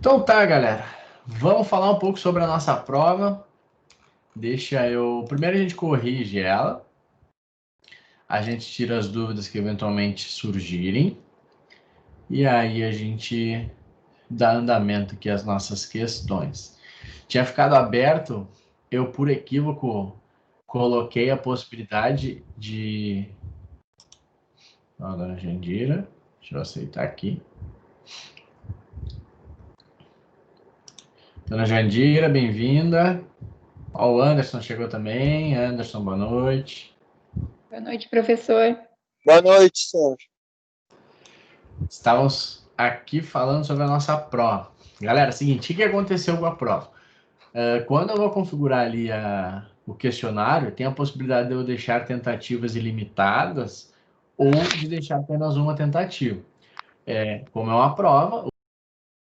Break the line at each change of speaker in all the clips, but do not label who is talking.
Então tá, galera. Vamos falar um pouco sobre a nossa prova. Primeiro a gente corrige ela. A gente tira as dúvidas que eventualmente surgirem. E aí a gente dá andamento aqui às nossas questões. Tinha ficado aberto, eu por equívoco coloquei a possibilidade de... Dona Jandira, deixa eu aceitar aqui. Dona Jandira, bem-vinda. Ó, o Anderson chegou também. Anderson, boa noite.
Boa noite, professor.
Boa noite, Sérgio.
Estávamos aqui falando sobre a nossa prova. Galera, seguinte, o que aconteceu com a prova? Quando eu vou configurar ali o questionário, tem a possibilidade de eu deixar tentativas ilimitadas ou de deixar apenas uma tentativa. Como é uma prova, eu vou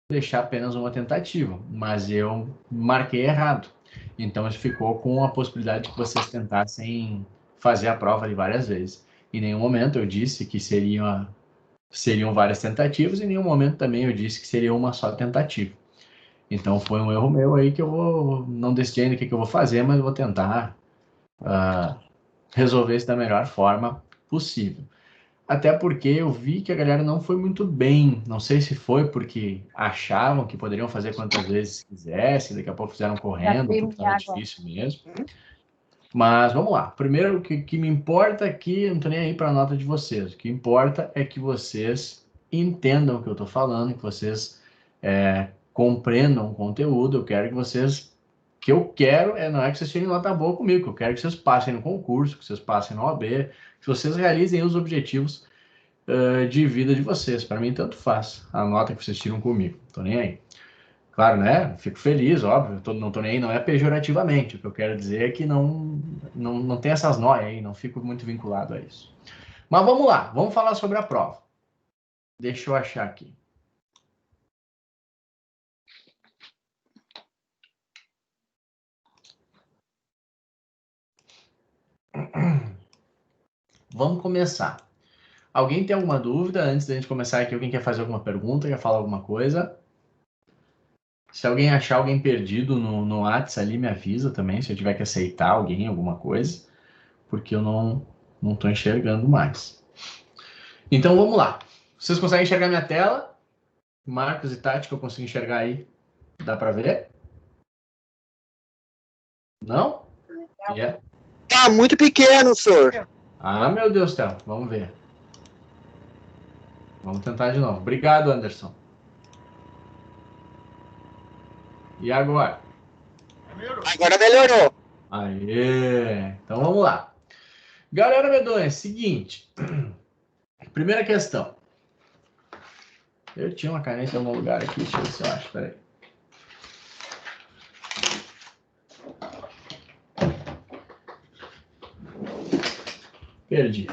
deixar apenas uma tentativa, mas eu marquei errado. Então, isso ficou com a possibilidade de que vocês tentassem fazer a prova ali várias vezes. Em nenhum momento eu disse que seriam várias tentativas, e em nenhum momento também eu disse que seria uma só tentativa. Então foi um erro meu aí que eu não decidi ainda o que eu vou fazer, mas eu vou tentar resolver isso da melhor forma possível. Até porque eu vi que a galera não foi muito bem. Não sei se foi porque achavam que poderiam fazer quantas vezes quisessem, daqui a pouco fizeram correndo, porque estava difícil mesmo. Mas vamos lá. Primeiro, o que me importa aqui, eu não estou nem aí para a nota de vocês. O que importa é que vocês entendam o que eu estou falando, que vocês compreendam o conteúdo. Eu quero que vocês... O que eu quero não é que vocês tirem nota boa comigo, que eu quero que vocês passem no concurso, que vocês passem no OAB, que vocês realizem os objetivos de vida de vocês. Para mim, tanto faz a nota que vocês tiram comigo. Estou nem aí. Claro, né? Fico feliz, óbvio. Não tô nem aí, não é pejorativamente. O que eu quero dizer é que não tem essas noias aí, não fico muito vinculado a isso. Mas vamos lá, vamos falar sobre a prova. Deixa eu achar aqui. Vamos começar. Alguém tem alguma dúvida antes da gente começar aqui? Alguém quer fazer alguma pergunta, quer falar alguma coisa? Se alguém achar alguém perdido no WhatsApp ali, me avisa também, se eu tiver que aceitar alguém, alguma coisa, porque eu não estou enxergando mais. Então vamos lá. Vocês conseguem enxergar minha tela? Marcos e Tati, que eu consigo enxergar aí. Dá para ver? Não? Yeah.
Tá muito pequeno, senhor.
Ah, meu Deus do céu. Vamos ver. Vamos tentar de novo. Obrigado, Anderson. E agora?
Agora melhorou.
Aê! Então vamos lá. Galera medonha, seguinte. Primeira questão. Eu tinha uma caneta em algum lugar aqui. Deixa eu ver se eu acho. Peraí. Perdi.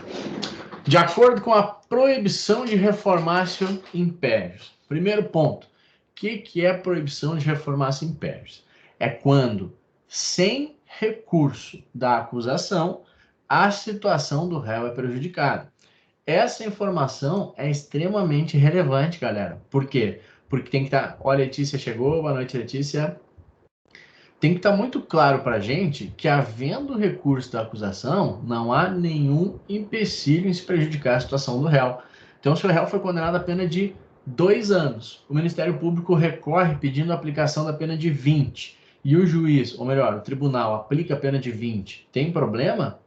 De acordo com a proibição de reformácio impérios. Primeiro ponto. O que é proibição de reformácio impérios? É quando, sem recurso da acusação, a situação do réu é prejudicada. Essa informação é extremamente relevante, galera. Por quê? Porque tem que estar... Ó, Letícia chegou. Boa noite, Letícia. Tem que estar muito claro para a gente que, havendo recurso da acusação, não há nenhum empecilho em se prejudicar a situação do réu. Então, se o réu foi condenado a pena de 2 anos, o Ministério Público recorre pedindo a aplicação da pena de 20, e o juiz, ou melhor, o tribunal, aplica a pena de 20, tem problema?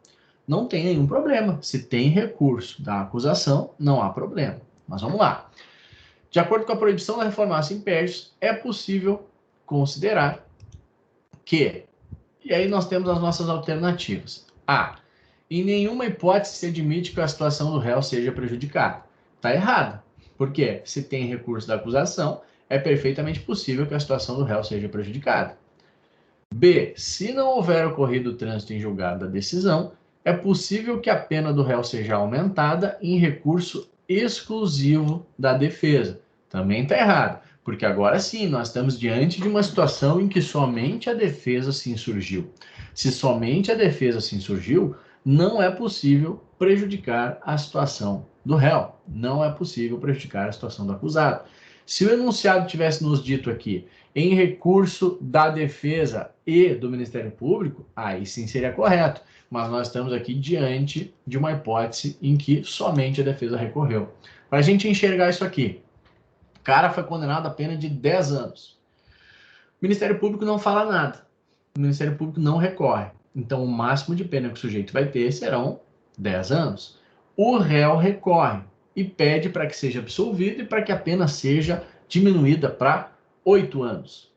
Não tem nenhum problema. Se tem recurso da acusação, não há problema. Mas vamos lá. De acordo com a proibição da reformácio impérios, é possível considerar que, e aí nós temos as nossas alternativas. A, em nenhuma hipótese se admite que a situação do réu seja prejudicada. Está errado. Por quê? Se tem recurso da acusação, é perfeitamente possível que a situação do réu seja prejudicada. B, se não houver ocorrido o trânsito em julgado da decisão, é possível que a pena do réu seja aumentada em recurso exclusivo da defesa. Também está errado. Porque agora sim, nós estamos diante de uma situação em que somente a defesa se insurgiu. Se somente a defesa se insurgiu, não é possível prejudicar a situação do réu. Não é possível prejudicar a situação do acusado. Se o enunciado tivesse nos dito aqui, em recurso da defesa e do Ministério Público, aí sim seria correto. Mas nós estamos aqui diante de uma hipótese em que somente a defesa recorreu. Para a gente enxergar isso aqui, o cara foi condenado a pena de 10 anos. O Ministério Público não fala nada. O Ministério Público não recorre. Então, o máximo de pena que o sujeito vai ter serão 10 anos. O réu recorre e pede para que seja absolvido e para que a pena seja diminuída para 8 anos.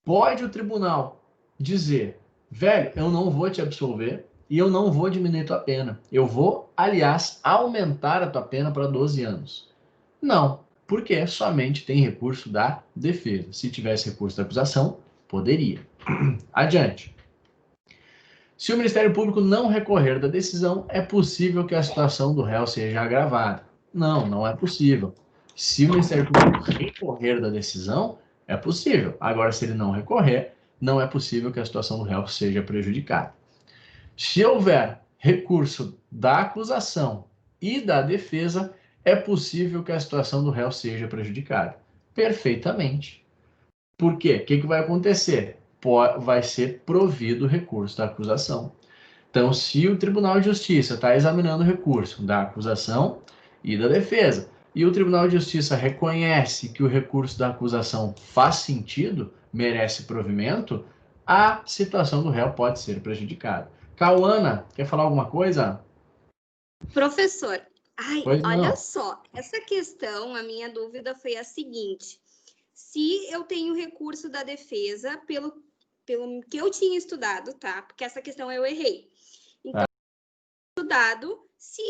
Pode o tribunal dizer, velho, eu não vou te absolver e eu não vou diminuir tua pena. Eu vou, aliás, aumentar a tua pena para 12 anos. Não, porque somente tem recurso da defesa. Se tivesse recurso da acusação, poderia. Adiante. Se o Ministério Público não recorrer da decisão, é possível que a situação do réu seja agravada. Não, não é possível. Se o Ministério Público recorrer da decisão, é possível. Agora, se ele não recorrer, não é possível que a situação do réu seja prejudicada. Se houver recurso da acusação e da defesa, é possível que a situação do réu seja prejudicada. Perfeitamente. Por quê? O que vai acontecer? Vai ser provido o recurso da acusação. Então, se o Tribunal de Justiça está examinando o recurso da acusação e da defesa, e o Tribunal de Justiça reconhece que o recurso da acusação faz sentido, merece provimento, a situação do réu pode ser prejudicada. Cauana, quer falar alguma coisa?
Professor,
olha
só, essa questão, a minha dúvida foi a seguinte: se eu tenho recurso da defesa pelo que eu tinha estudado, tá? Porque essa questão eu errei. Então, estudado, se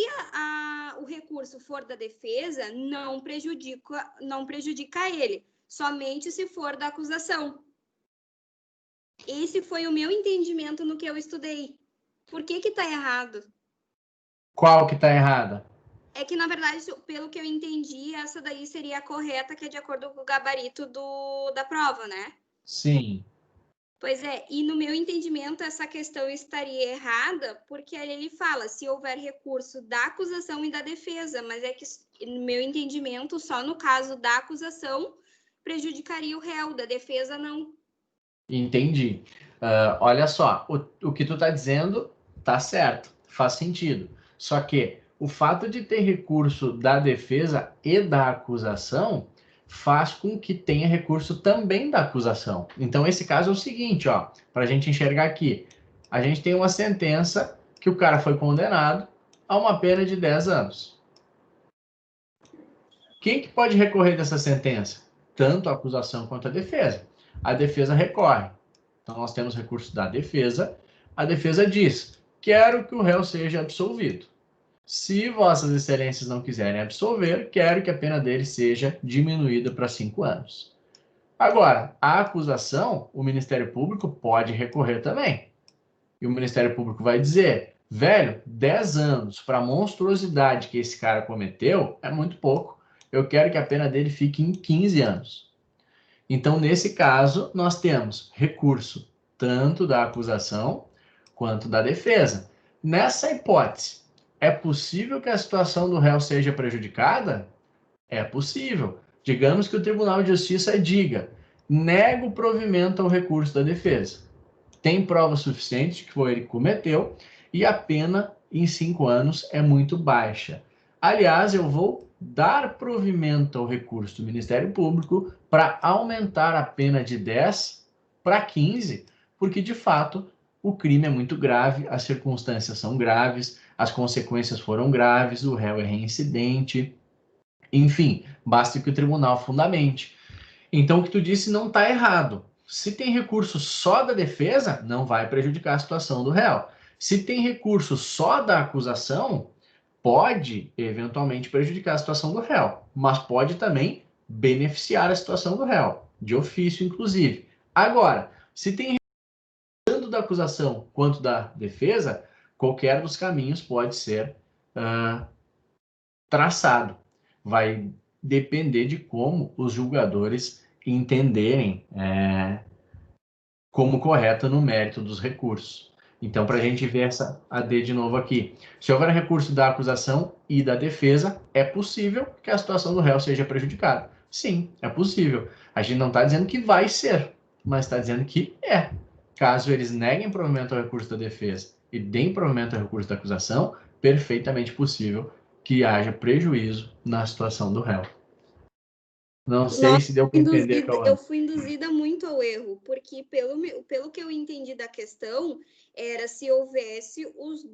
o recurso for da defesa, não prejudica ele, somente se for da acusação. Esse foi o meu entendimento no que eu estudei. Por que tá errado?
Qual que tá errada?
É que, na verdade, pelo que eu entendi, essa daí seria a correta, que é de acordo com o gabarito da prova, né?
Sim.
Pois é, e no meu entendimento, essa questão estaria errada, porque ali ele fala se houver recurso da acusação e da defesa, mas é que, no meu entendimento, só no caso da acusação prejudicaria o réu, da defesa não.
Entendi. Olha só, o que tu tá dizendo tá certo, faz sentido. Só que o fato de ter recurso da defesa e da acusação faz com que tenha recurso também da acusação. Então, esse caso é o seguinte, ó, para a gente enxergar aqui. A gente tem uma sentença que o cara foi condenado a uma pena de 10 anos. Quem que pode recorrer dessa sentença? Tanto a acusação quanto a defesa. A defesa recorre. Então, nós temos recurso da defesa. A defesa diz, quero que o réu seja absolvido. Se vossas excelências não quiserem absolver, quero que a pena dele seja diminuída para 5 anos. Agora, a acusação, o Ministério Público pode recorrer também. E o Ministério Público vai dizer, velho, 10 anos para a monstruosidade que esse cara cometeu é muito pouco. Eu quero que a pena dele fique em 15 anos. Então, nesse caso, nós temos recurso tanto da acusação quanto da defesa. Nessa hipótese, é possível que a situação do réu seja prejudicada? É possível. Digamos que o Tribunal de Justiça diga, nega o provimento ao recurso da defesa. Tem prova suficiente de que foi ele que cometeu e a pena em 5 anos é muito baixa. Aliás, eu vou dar provimento ao recurso do Ministério Público para aumentar a pena de 10 para 15, porque, de fato, o crime é muito grave, as circunstâncias são graves, as consequências foram graves, o réu é reincidente, enfim, basta que o tribunal fundamente. Então, o que tu disse não está errado. Se tem recurso só da defesa, não vai prejudicar a situação do réu. Se tem recurso só da acusação, pode, eventualmente, prejudicar a situação do réu, mas pode também beneficiar a situação do réu, de ofício, inclusive. Agora, se tem tanto da acusação quanto da defesa, qualquer dos caminhos pode ser traçado. Vai depender de como os julgadores entenderem como correta no mérito dos recursos. Então, para a gente ver essa AD de novo aqui. Se houver recurso da acusação e da defesa, é possível que a situação do réu seja prejudicada. Sim, é possível. A gente não está dizendo que vai ser, mas está dizendo que é. Caso eles neguem provimento ao recurso da defesa e deem provimento ao recurso da acusação, perfeitamente possível que haja prejuízo na situação do réu. Não sei se deu para entender, Cauã.
Eu fui induzida muito ao erro, porque pelo que eu entendi da questão, era se houvesse os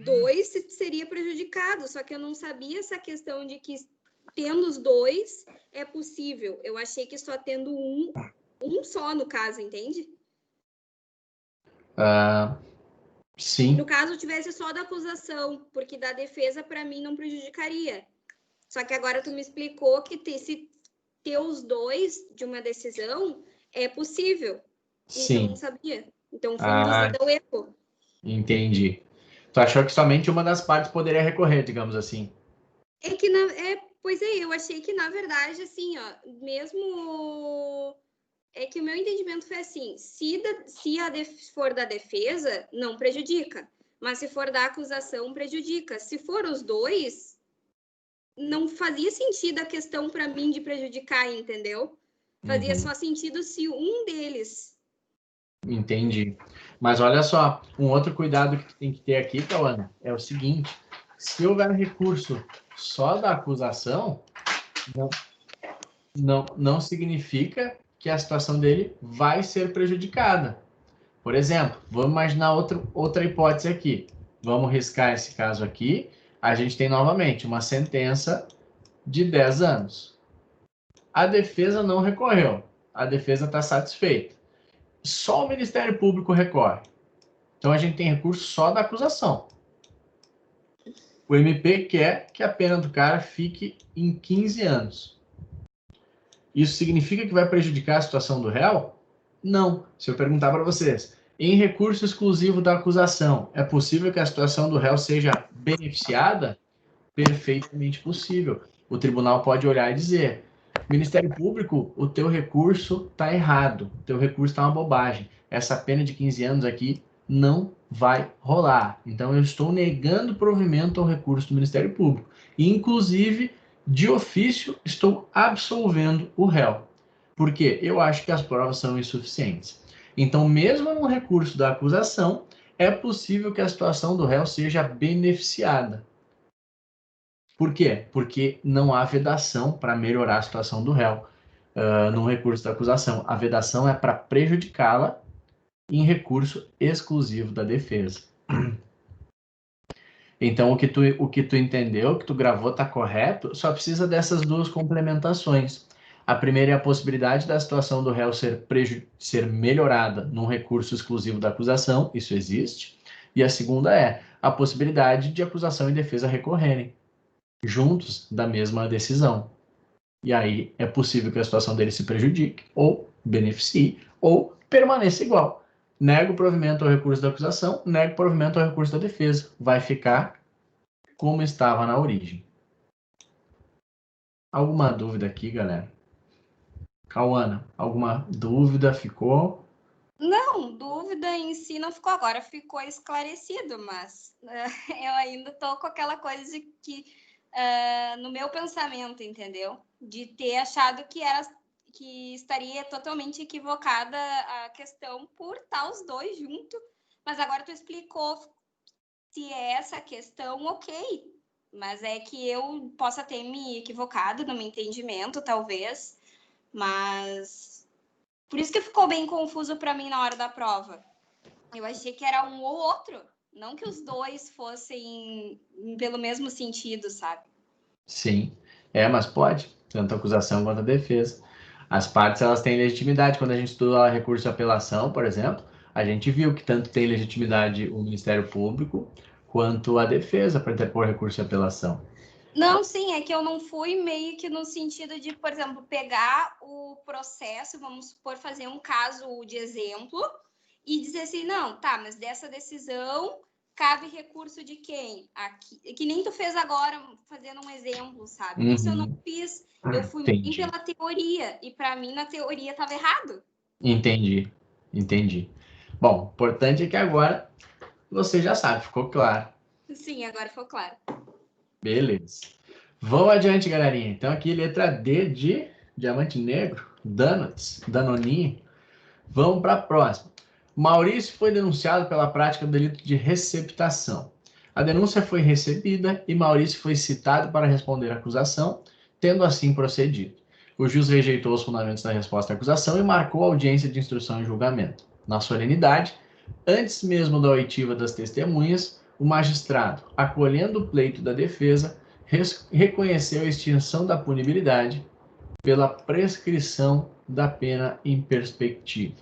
dois, seria prejudicado. Só que eu não sabia essa questão de que tendo os dois é possível. Eu achei que só tendo um só no caso, entende?
Sim.
No caso, tivesse só da acusação, porque da defesa, para mim, não prejudicaria. Só que agora tu me explicou que se ter os dois de uma decisão é possível.
Sim.
Isso eu não sabia. Então, fui induzida ao erro.
Entendi. Tu achou que somente uma das partes poderia recorrer, digamos assim?
Pois é, eu achei que, na verdade, assim, ó, mesmo... É que o meu entendimento foi assim, se for da defesa, não prejudica. Mas se for da acusação, prejudica. Se for os dois, não fazia sentido a questão para mim de prejudicar, entendeu? Fazia só sentido se um deles.
Entendi. Mas olha só, um outro cuidado que tem que ter aqui, Cauã, é o seguinte: se houver recurso só da acusação, não significa que a situação dele vai ser prejudicada. Por exemplo, vamos imaginar outra hipótese aqui. Vamos riscar esse caso aqui. A gente tem novamente uma sentença de 10 anos. A defesa não recorreu. A defesa está satisfeita. Só o Ministério Público recorre. Então a gente tem recurso só da acusação. O MP quer que a pena do cara fique em 15 anos. Isso significa que vai prejudicar a situação do réu? Não. Se eu perguntar para vocês, em recurso exclusivo da acusação, é possível que a situação do réu seja beneficiada? Perfeitamente possível. O tribunal pode olhar e dizer: Ministério Público, o teu recurso está errado, o teu recurso está uma bobagem. Essa pena de 15 anos aqui não vai rolar. Então, eu estou negando provimento ao recurso do Ministério Público. E, inclusive, de ofício, estou absolvendo o réu. Por quê? Eu acho que as provas são insuficientes. Então, mesmo no recurso da acusação, é possível que a situação do réu seja beneficiada. Por quê? Porque não há vedação para melhorar a situação do réu no recurso da acusação. A vedação é para prejudicá-la em recurso exclusivo da defesa. Então, o que tu entendeu, o que tu gravou está correto, só precisa dessas duas complementações. A primeira é a possibilidade da situação do réu ser melhorada num recurso exclusivo da acusação, isso existe. E a segunda é a possibilidade de acusação e defesa recorrerem juntos da mesma decisão. E aí é possível que a situação dele se prejudique, ou beneficie, ou permaneça igual. Nego o provimento ao recurso da acusação, nego o provimento ao recurso da defesa. Vai ficar como estava na origem. Alguma dúvida aqui, galera? Cauana, alguma dúvida ficou?
Não, dúvida em si não ficou agora, ficou esclarecido, mas eu ainda tô com aquela coisa de que no meu pensamento, entendeu? De ter achado que estaria totalmente equivocada a questão por estar os dois juntos, mas agora tu explicou se é essa questão, ok. Mas é que eu possa ter me equivocado no meu entendimento, talvez, mas por isso que ficou bem confuso para mim na hora da prova. Eu achei que era um ou outro, não que os dois fossem pelo mesmo sentido, sabe?
Sim, mas pode, tanto a acusação quanto a defesa. As partes, elas têm legitimidade. Quando a gente estuda recurso de apelação, por exemplo, a gente viu que tanto tem legitimidade o Ministério Público quanto a defesa para interpor recurso de apelação.
Não, sim, é que eu não fui meio que no sentido de, por exemplo, pegar o processo, vamos supor, fazer um caso de exemplo e dizer assim, não, tá, mas dessa decisão cabe recurso de quem? Aqui, que nem tu fez agora, fazendo um exemplo, sabe? Isso eu não fiz, eu fui bem pela teoria, e para mim na teoria estava errado.
Entendi. Bom, o importante é que agora você já sabe, ficou claro.
Sim, agora ficou claro.
Beleza. Vamos adiante, galerinha. Então, aqui, letra D de diamante negro, donuts, danoninho. Vamos para a próxima. Maurício foi denunciado pela prática do delito de receptação. A denúncia foi recebida e Maurício foi citado para responder à acusação, tendo assim procedido. O juiz rejeitou os fundamentos da resposta à acusação e marcou a audiência de instrução e julgamento. Na solenidade, antes mesmo da oitiva das testemunhas, o magistrado, acolhendo o pleito da defesa, reconheceu a extinção da punibilidade pela prescrição da pena em perspectiva.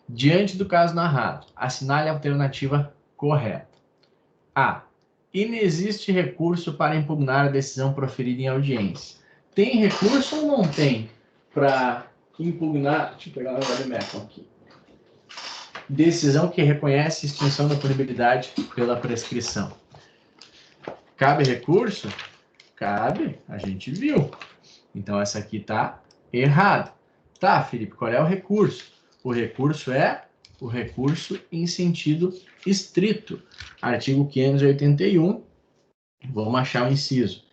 Diante do caso narrado, assinale a alternativa correta. A. Inexiste recurso para impugnar a decisão proferida em audiência. Tem recurso ou não tem para impugnar? Deixa eu pegar o Vademécon aqui. Decisão que reconhece extinção da punibilidade pela prescrição. Cabe recurso? Cabe, a gente viu. Então, essa aqui está errada. Tá, Felipe, qual é o recurso? O recurso é o recurso em sentido estrito. Artigo 581, vamos achar o inciso.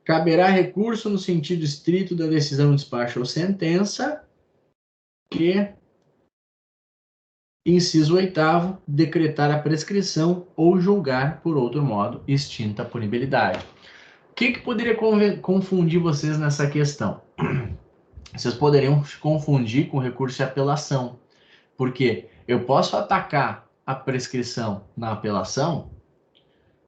Caberá recurso no sentido estrito da decisão, despacho ou sentença que, inciso 8º, decretar a prescrição ou julgar, por outro modo, extinta a punibilidade. O que poderia confundir vocês nessa questão? Vocês poderiam confundir com recurso de apelação. Porque eu posso atacar a prescrição na apelação?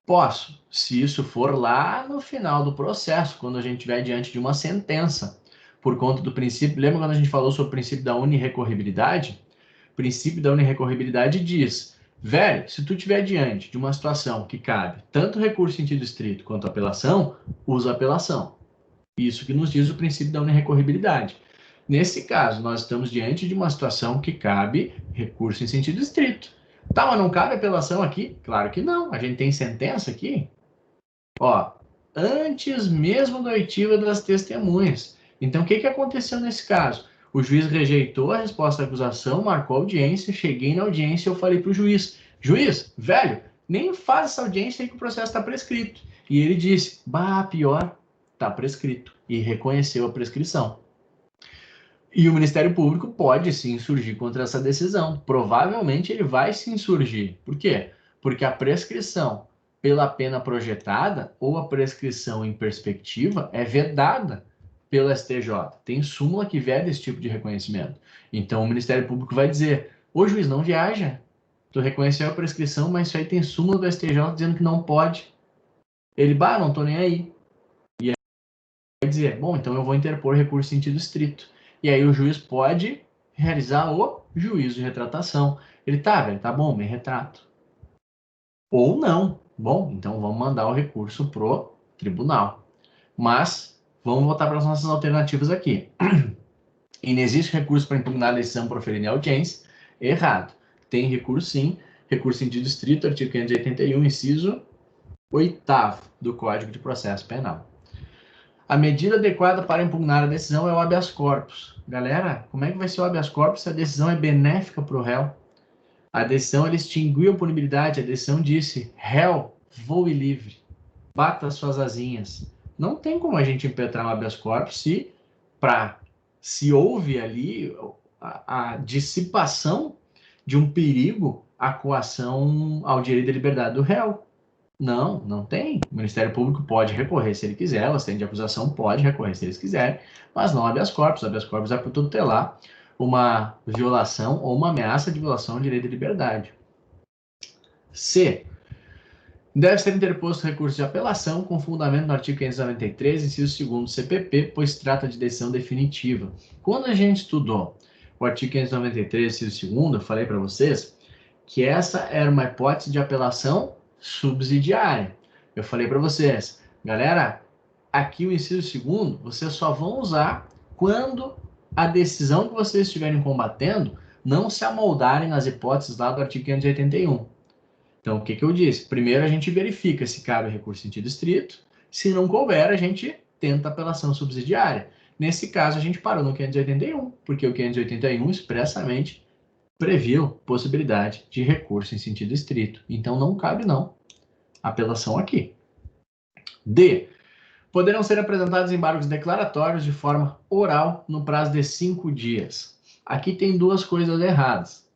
Posso, se isso for lá no final do processo, quando a gente estiver diante de uma sentença, por conta do princípio. Lembra quando a gente falou sobre o princípio da unirrecorribilidade? O princípio da unirrecorribilidade diz, velho, se tu estiver diante de uma situação que cabe tanto recurso em sentido estrito quanto apelação, usa apelação. Isso que nos diz o princípio da unirrecorribilidade. Nesse caso, nós estamos diante de uma situação que cabe recurso em sentido estrito. Tá, mas não cabe apelação aqui? Claro que não. A gente tem sentença aqui. Ó, antes mesmo da oitiva das testemunhas. Então, o que aconteceu nesse caso? O juiz rejeitou a resposta à acusação, marcou a audiência, cheguei na audiência e eu falei para o juiz, juiz, velho, nem faz essa audiência aí que o processo está prescrito. E ele disse, bah, pior, está prescrito. E reconheceu a prescrição. E o Ministério Público pode se insurgir contra essa decisão. Provavelmente ele vai se insurgir. Por quê? Porque a prescrição pela pena projetada ou a prescrição em perspectiva é vedada pelo STJ. Tem súmula que veda esse tipo de reconhecimento. Então o Ministério Público vai dizer, ô juiz, não viaja. Tu reconheceu a prescrição, mas isso aí tem súmula do STJ dizendo que não pode. Ele, bah, não tô nem aí. E aí vai dizer, bom, então eu vou interpor recurso em sentido estrito. E aí o juiz pode realizar o juízo de retratação. Ele, tá, velho, tá bom, me retrato. Ou não. Bom, então vamos mandar o recurso pro tribunal. Mas, vamos voltar para as nossas alternativas aqui. Inexiste recurso para impugnar a decisão proferida em audiência. Errado. Tem recurso sim. Recurso em sentido estrito, artigo 581, inciso 8º do Código de Processo Penal. A medida adequada para impugnar a decisão é o habeas corpus. Galera, como é que vai ser o habeas corpus se a decisão é benéfica para o réu? A decisão ela extinguiu a punibilidade, a decisão disse, réu, voe livre, bata as suas asinhas. Não tem como a gente impetrar um habeas corpus se houve ali a dissipação de um perigo à coação ao direito de liberdade do réu. Não, não tem. O Ministério Público pode recorrer se ele quiser, o assistente de acusação pode recorrer se eles quiserem, mas não habeas corpus. Habeas corpus é por tutelar uma violação ou uma ameaça de violação ao direito de liberdade. C. Deve ser interposto recurso de apelação com fundamento no artigo 593, inciso 2º do CPP, pois trata de decisão definitiva. Quando a gente estudou o artigo 593, inciso 2º, eu falei para vocês que essa era uma hipótese de apelação subsidiária. Eu falei para vocês, galera, aqui o inciso 2º, vocês só vão usar quando a decisão que vocês estiverem combatendo não se amoldarem nas hipóteses lá do artigo 581. Então, o que eu disse? Primeiro, a gente verifica se cabe recurso em sentido estrito. Se não couber, a gente tenta apelação subsidiária. Nesse caso, a gente parou no 581, porque o 581 expressamente previu possibilidade de recurso em sentido estrito. Então, não cabe, não, apelação aqui. D. Poderão ser apresentados embargos declaratórios de forma oral no prazo de 5 dias. Aqui tem duas coisas erradas.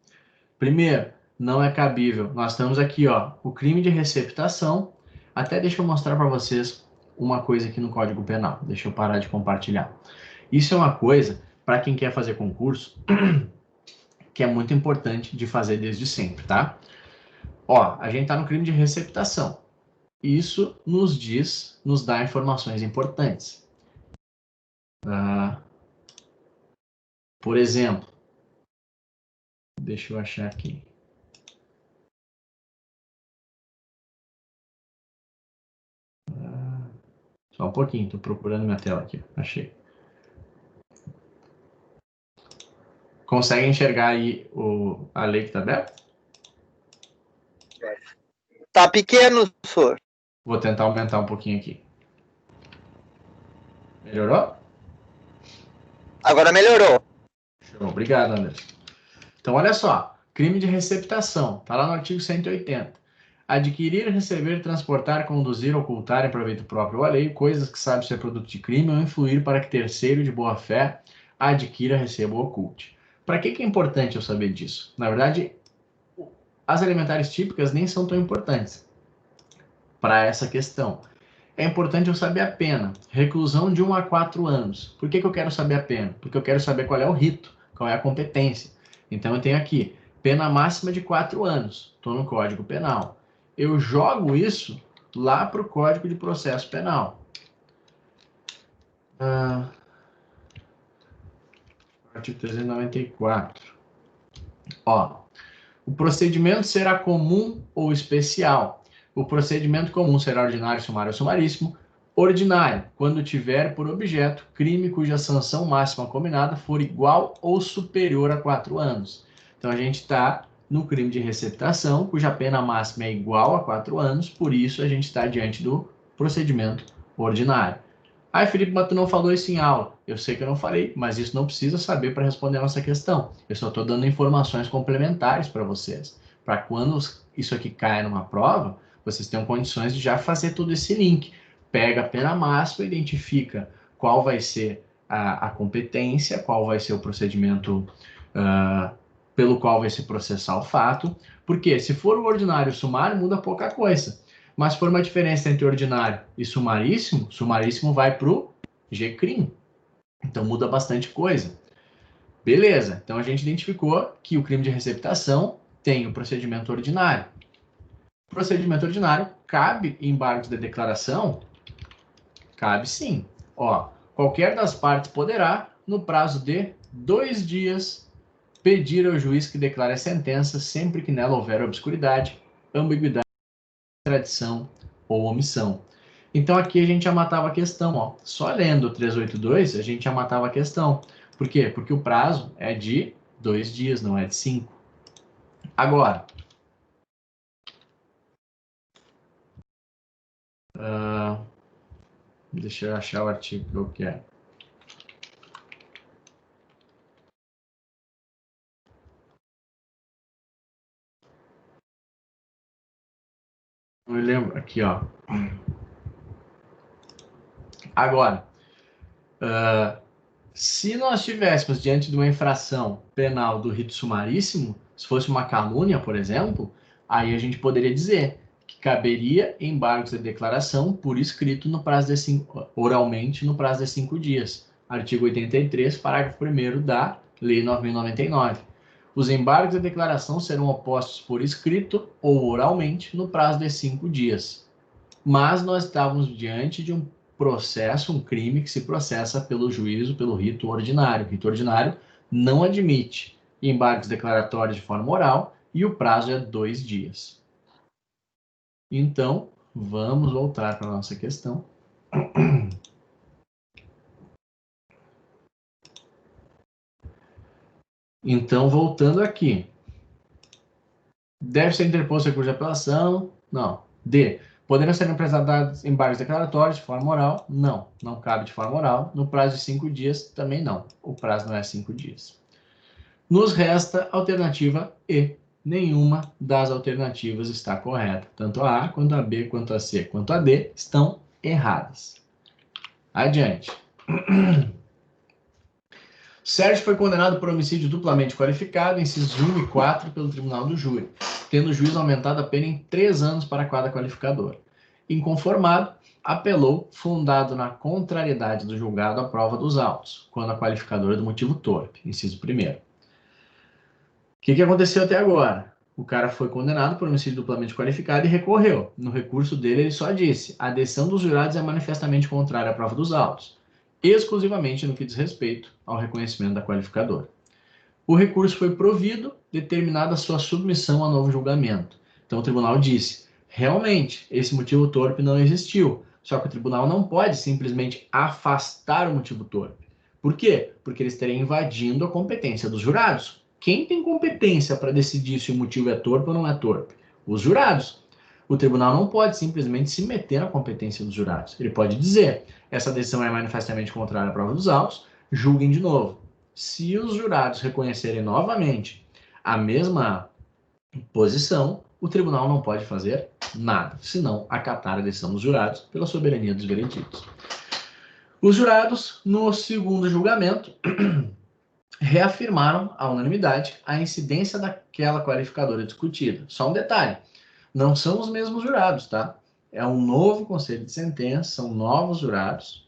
Primeiro, não é cabível. Nós estamos aqui, ó, o crime de receptação. Até deixa eu mostrar para vocês uma coisa aqui no Código Penal. Deixa eu parar de compartilhar. Isso é uma coisa, para quem quer fazer concurso, que é muito importante de fazer desde sempre, tá? Ó, a gente tá no crime de receptação. Isso nos dá informações importantes. Por exemplo, deixa eu achar aqui. Só um pouquinho, estou procurando minha tela aqui. Achei. Consegue enxergar aí a lei que está aberta?
Tá pequeno, senhor.
Vou tentar aumentar um pouquinho aqui. Melhorou?
Agora melhorou.
Show. Obrigado, Anderson. Então, olha só. Crime de receptação. Está lá no artigo 180. Adquirir, receber, transportar, conduzir, ocultar em proveito próprio ou alheio coisas que sabe ser produto de crime ou influir para que terceiro de boa fé adquira, receba ou oculte. Para que é importante eu saber disso? Na verdade, as elementares típicas nem são tão importantes para essa questão. É importante eu saber a pena. Reclusão de 1 a 4 anos. Por que eu quero saber a pena? Porque eu quero saber qual é o rito, qual é a competência. Então eu tenho aqui, pena máxima de 4 anos. Estou no Código Penal. Eu jogo isso lá para o Código de Processo Penal. Artigo 394. Ó, o procedimento será comum ou especial. O procedimento comum será ordinário, sumário ou sumaríssimo. Ordinário, quando tiver por objeto crime cuja sanção máxima combinada for igual ou superior a 4 anos. Então, a gente está no crime de receptação, cuja pena máxima é igual a 4 anos, por isso a gente está diante do procedimento ordinário. Ai, Felipe, mas tu não falou isso em aula. Eu sei que eu não falei, mas isso não precisa saber para responder a nossa questão. Eu só estou dando informações complementares para vocês. Para quando isso aqui caia numa prova, vocês tenham condições de já fazer todo esse link. Pega a pena máxima, identifica qual vai ser a competência, qual vai ser o procedimento pelo qual vai se processar o fato. Porque se for o ordinário e o sumário, muda pouca coisa. Mas se for uma diferença entre ordinário e sumaríssimo, sumaríssimo vai para o G-crime. Então muda bastante coisa. Beleza, então a gente identificou que o crime de receptação tem o procedimento ordinário. O procedimento ordinário cabe embargos de declaração? Cabe sim. Ó, qualquer das partes poderá, no prazo de 2 dias, pedir ao juiz que declare a sentença sempre que nela houver obscuridade, ambiguidade, tradição ou omissão. Então aqui a gente já matava a questão, ó. Só lendo o 382 a gente já matava a questão. Por quê? Porque o prazo é de 2 dias, não é de 5. Agora, deixa eu achar o artigo que eu quero. Eu lembro aqui, ó. Agora, se nós estivéssemos diante de uma infração penal do rito sumaríssimo, se fosse uma calúnia, por exemplo, aí a gente poderia dizer que caberia embargos de declaração por escrito no prazo de oralmente no prazo de 5 dias. Artigo 83, parágrafo 1º da Lei 9.099. Os embargos de declaração serão opostos por escrito ou oralmente no prazo de 5 dias. Mas nós estávamos diante de um processo, um crime que se processa pelo juízo, pelo rito ordinário. O rito ordinário não admite embargos declaratórios de forma oral e o prazo é 2 dias. Então, vamos voltar para a nossa questão. Então, voltando aqui. Deve ser interposto recurso de apelação? Não. D. Poderão ser apresentados embargos declaratórios de forma oral? Não. Não cabe de forma oral. No prazo de 5 dias? Também não. O prazo não é 5 dias. Nos resta a alternativa E. Nenhuma das alternativas está correta. Tanto a A, quanto a B, quanto a C, quanto a D estão erradas. Adiante. Sérgio foi condenado por homicídio duplamente qualificado, incisos 1 e 4, pelo Tribunal do Júri, tendo o juiz aumentado a pena em 3 anos para cada qualificador. Inconformado, apelou, fundado na contrariedade do julgado à prova dos autos, quando a qualificadora do motivo torpe, inciso 1º. O que aconteceu até agora? O cara foi condenado por homicídio duplamente qualificado e recorreu. No recurso dele, ele só disse: a decisão dos jurados é manifestamente contrária à prova dos autos, exclusivamente no que diz respeito ao reconhecimento da qualificadora. O recurso foi provido, determinada a sua submissão a novo julgamento. Então, o tribunal disse: realmente, esse motivo torpe não existiu. Só que o tribunal não pode simplesmente afastar o motivo torpe. Por quê? Porque ele estaria invadindo a competência dos jurados. Quem tem competência para decidir se o motivo é torpe ou não é torpe? Os jurados. O tribunal não pode simplesmente se meter na competência dos jurados. Ele pode dizer: essa decisão é manifestamente contrária à prova dos autos, julguem de novo. Se os jurados reconhecerem novamente a mesma posição, o tribunal não pode fazer nada, senão acatar a decisão dos jurados pela soberania dos vereditos. Os jurados, no segundo julgamento, reafirmaram à unanimidade a incidência daquela qualificadora discutida. Só um detalhe: não são os mesmos jurados, tá? É um novo conselho de sentença, são novos jurados.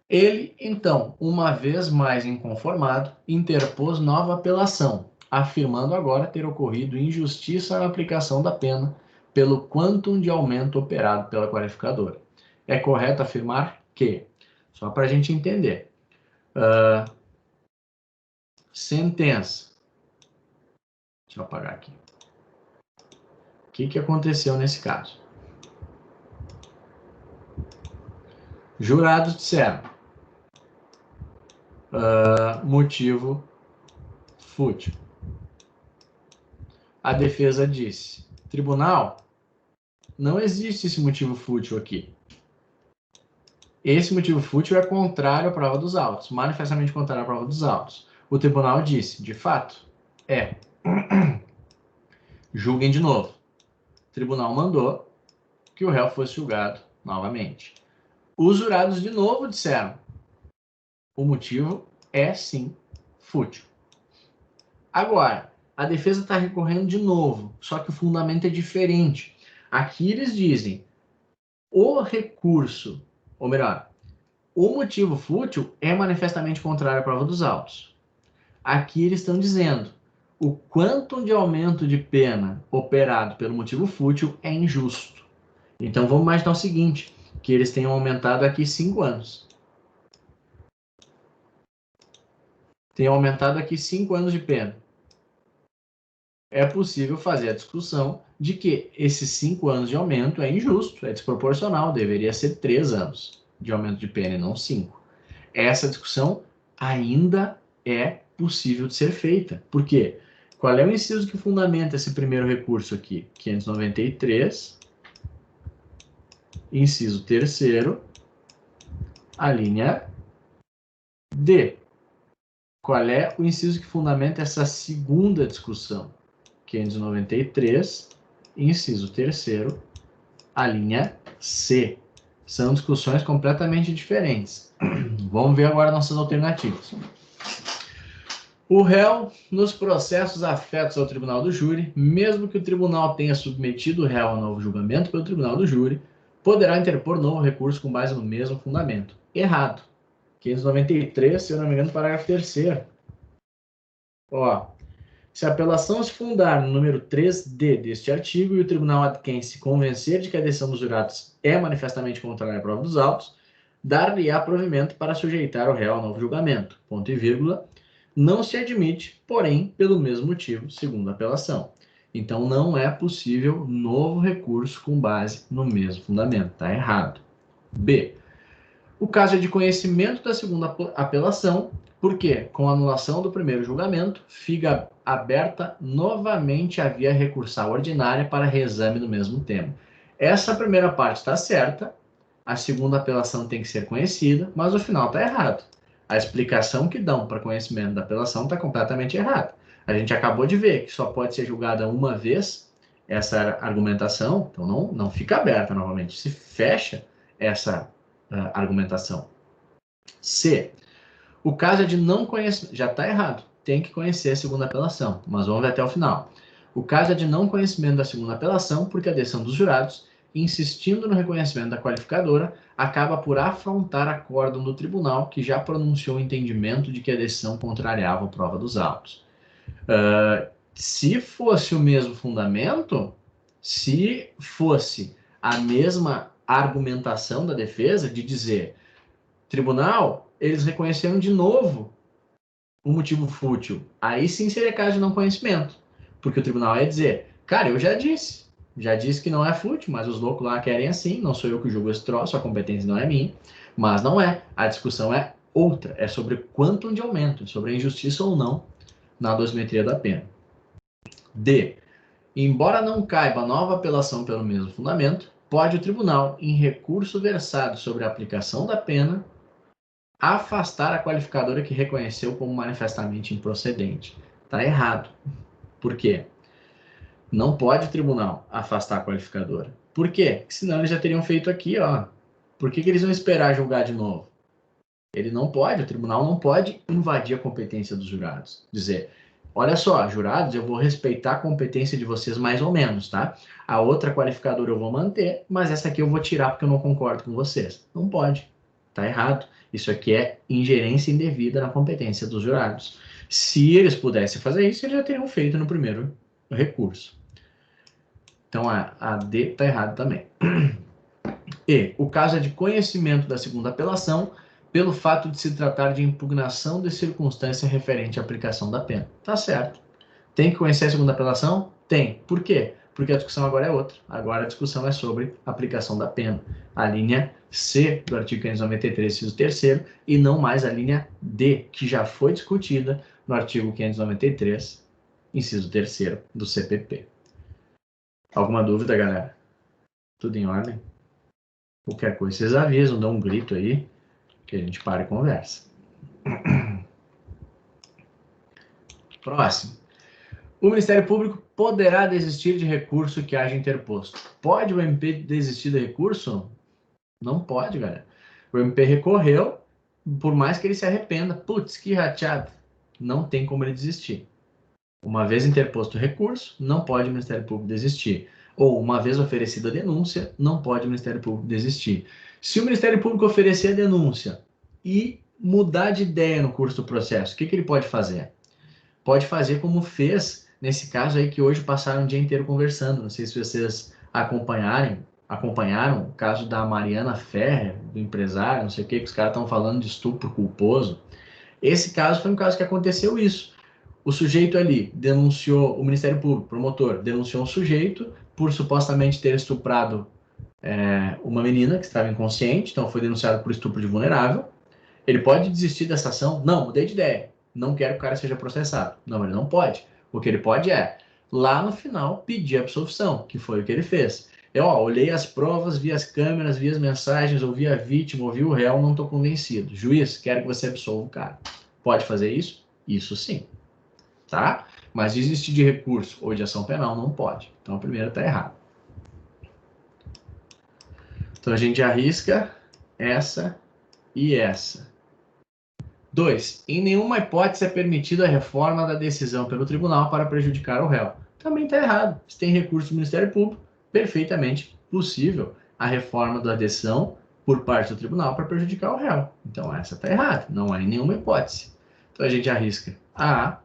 Ele, então, uma vez mais inconformado, interpôs nova apelação, afirmando agora ter ocorrido injustiça na aplicação da pena pelo quantum de aumento operado pela qualificadora. É correto afirmar que, só para a gente entender, sentença. Deixa eu apagar aqui. O que aconteceu nesse caso? Jurados disseram: motivo fútil. A defesa disse: tribunal, não existe esse motivo fútil aqui. Esse motivo fútil é contrário à prova dos autos, manifestamente contrário à prova dos autos. O tribunal disse: de fato, é. Julguem de novo. O tribunal mandou que o réu fosse julgado novamente. Os jurados de novo disseram: o motivo é sim fútil. Agora, a defesa está recorrendo de novo, só que o fundamento é diferente. Aqui eles dizem: o recurso, ou melhor, o motivo fútil é manifestamente contrário à prova dos autos. Aqui eles estão dizendo: o quantum de aumento de pena operado pelo motivo fútil é injusto. Então vamos imaginar o seguinte, que eles tenham aumentado aqui 5 anos. Tenham aumentado aqui 5 anos de pena. É possível fazer a discussão de que esses 5 anos de aumento é injusto, é desproporcional, deveria ser 3 anos de aumento de pena e não 5. Essa discussão ainda é possível de ser feita. Por quê? Qual é o inciso que fundamenta esse primeiro recurso aqui? 593, inciso 3º, a linha D. Qual é o inciso que fundamenta essa segunda discussão? 593, inciso 3º, a linha C. São discussões completamente diferentes. Vamos ver agora nossas alternativas. O réu, nos processos afetos ao tribunal do júri, mesmo que o tribunal tenha submetido o réu a novo julgamento pelo tribunal do júri, poderá interpor novo recurso com base no mesmo fundamento. Errado. 593, se eu não me engano, parágrafo 3º. Ó, se a apelação se fundar no número 3D deste artigo e o tribunal a quem se convencer de que a decisão dos jurados é manifestamente contrária à prova dos autos, dar-lhe-á provimento para sujeitar o réu ao novo julgamento. Ponto e vírgula. Não se admite, porém, pelo mesmo motivo, segundo a apelação. Então, não é possível novo recurso com base no mesmo fundamento. Está errado. B. O caso é de conhecimento da segunda apelação, porque, com a anulação do primeiro julgamento, fica aberta novamente a via recursal ordinária para reexame do mesmo tema. Essa primeira parte está certa, a segunda apelação tem que ser conhecida, mas o final está errado. A explicação que dão para conhecimento da apelação está completamente errada. A gente acabou de ver que só pode ser julgada uma vez essa argumentação, então não fica aberta novamente. Se fecha essa argumentação. C. O caso é de não conhecer... Já está errado. Tem que conhecer a segunda apelação, mas vamos ver até o final. O caso é de não conhecimento da segunda apelação, porque a decisão dos jurados, insistindo no reconhecimento da qualificadora, acaba por afrontar acórdão do tribunal, que já pronunciou o entendimento de que a decisão contrariava a prova dos autos. Se fosse o mesmo fundamento, se fosse a mesma argumentação da defesa de dizer, tribunal, eles reconheceram de novo o motivo fútil, aí sim seria caso de não conhecimento, porque o tribunal ia dizer, cara, eu já disse que não é fútil, mas os loucos lá querem assim, não sou eu que julgo esse troço, a competência não é minha, mas não é, a discussão é outra, é sobre quantum de aumento, é sobre a injustiça ou não na dosimetria da pena. D. Embora não caiba nova apelação pelo mesmo fundamento, pode o tribunal, em recurso versado sobre a aplicação da pena, afastar a qualificadora que reconheceu como manifestamente improcedente. Está errado. Por quê? Não pode o tribunal afastar a qualificadora. Por quê? Porque senão eles já teriam feito aqui, ó. Por que eles vão esperar julgar de novo? Ele não pode, o tribunal não pode invadir a competência dos jurados. Dizer, olha só, jurados, eu vou respeitar a competência de vocês mais ou menos, tá? A outra qualificadora eu vou manter, mas essa aqui eu vou tirar porque eu não concordo com vocês. Não pode. Tá errado. Isso aqui é ingerência indevida na competência dos jurados. Se eles pudessem fazer isso, eles já teriam feito no primeiro recurso. Então, a D está errado também. E, o caso é de conhecimento da segunda apelação pelo fato de se tratar de impugnação de circunstância referente à aplicação da pena. Tá certo. Tem que conhecer a segunda apelação? Tem. Por quê? Porque a discussão agora é outra. Agora a discussão é sobre aplicação da pena. A linha C do artigo 593, inciso 3º, e não mais a linha D, que já foi discutida no artigo 593, inciso 3º do CPP. Alguma dúvida, galera? Tudo em ordem? Qualquer coisa, vocês avisam, dão um grito aí, que a gente para e conversa. Próximo. O Ministério Público poderá desistir de recurso que haja interposto. Pode o MP desistir do recurso? Não pode, galera. O MP recorreu, por mais que ele se arrependa. Putz, que rateado. Não tem como ele desistir. Uma vez interposto o recurso, não pode o Ministério Público desistir. Ou, uma vez oferecida a denúncia, não pode o Ministério Público desistir. Se o Ministério Público oferecer a denúncia e mudar de ideia no curso do processo, o que ele pode fazer? Pode fazer como fez nesse caso aí que hoje passaram o dia inteiro conversando. Não sei se vocês acompanharam o caso da Mariana Ferrer, do empresário, não sei o que os caras estão falando de estupro culposo. Esse caso foi um caso que aconteceu isso. O sujeito ali denunciou, o Ministério Público, promotor, denunciou um sujeito por supostamente ter estuprado uma menina que estava inconsciente, então foi denunciado por estupro de vulnerável. Ele pode desistir dessa ação? Não, mudei de ideia. Não quero que o cara seja processado. Não, ele não pode. O que ele pode é, lá no final, pedir absolvição, que foi o que ele fez. Eu olhei as provas, vi as câmeras, vi as mensagens, ouvi a vítima, ouvi o réu, não estou convencido. Juiz, quero que você absolva o cara. Pode fazer isso? Isso sim. Tá? Mas desistir de recurso ou de ação penal não pode. Então a primeira está errada. Então a gente arrisca essa e essa. 2. Em nenhuma hipótese é permitida a reforma da decisão pelo tribunal para prejudicar o réu. Também está errado. Se tem recurso do Ministério Público, perfeitamente possível a reforma da decisão por parte do tribunal para prejudicar o réu. Então essa está errada. Não há em nenhuma hipótese. Então a gente arrisca a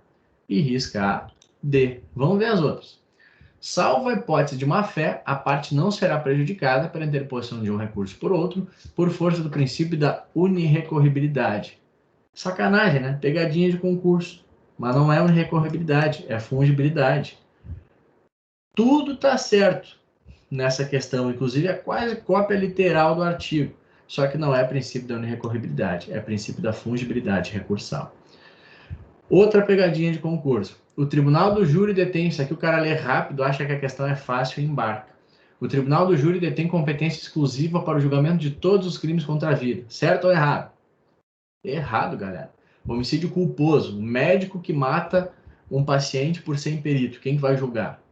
e risca a D. Vamos ver as outras. Salvo a hipótese de má-fé, a parte não será prejudicada pela interposição de um recurso por outro, por força do princípio da unirrecorribilidade. Sacanagem, né? Pegadinha de concurso. Mas não é unirrecorribilidade, é fungibilidade. Tudo está certo nessa questão, inclusive é quase cópia literal do artigo. Só que não é princípio da unirrecorribilidade, é princípio da fungibilidade recursal. Outra pegadinha de concurso. O tribunal do júri detém, isso aqui o cara lê rápido, acha que a questão é fácil e embarca. O tribunal do júri detém competência exclusiva para o julgamento de todos os crimes contra a vida. Certo ou errado? Errado, galera. Homicídio culposo. Um médico que mata um paciente por ser imperito. Quem vai julgar?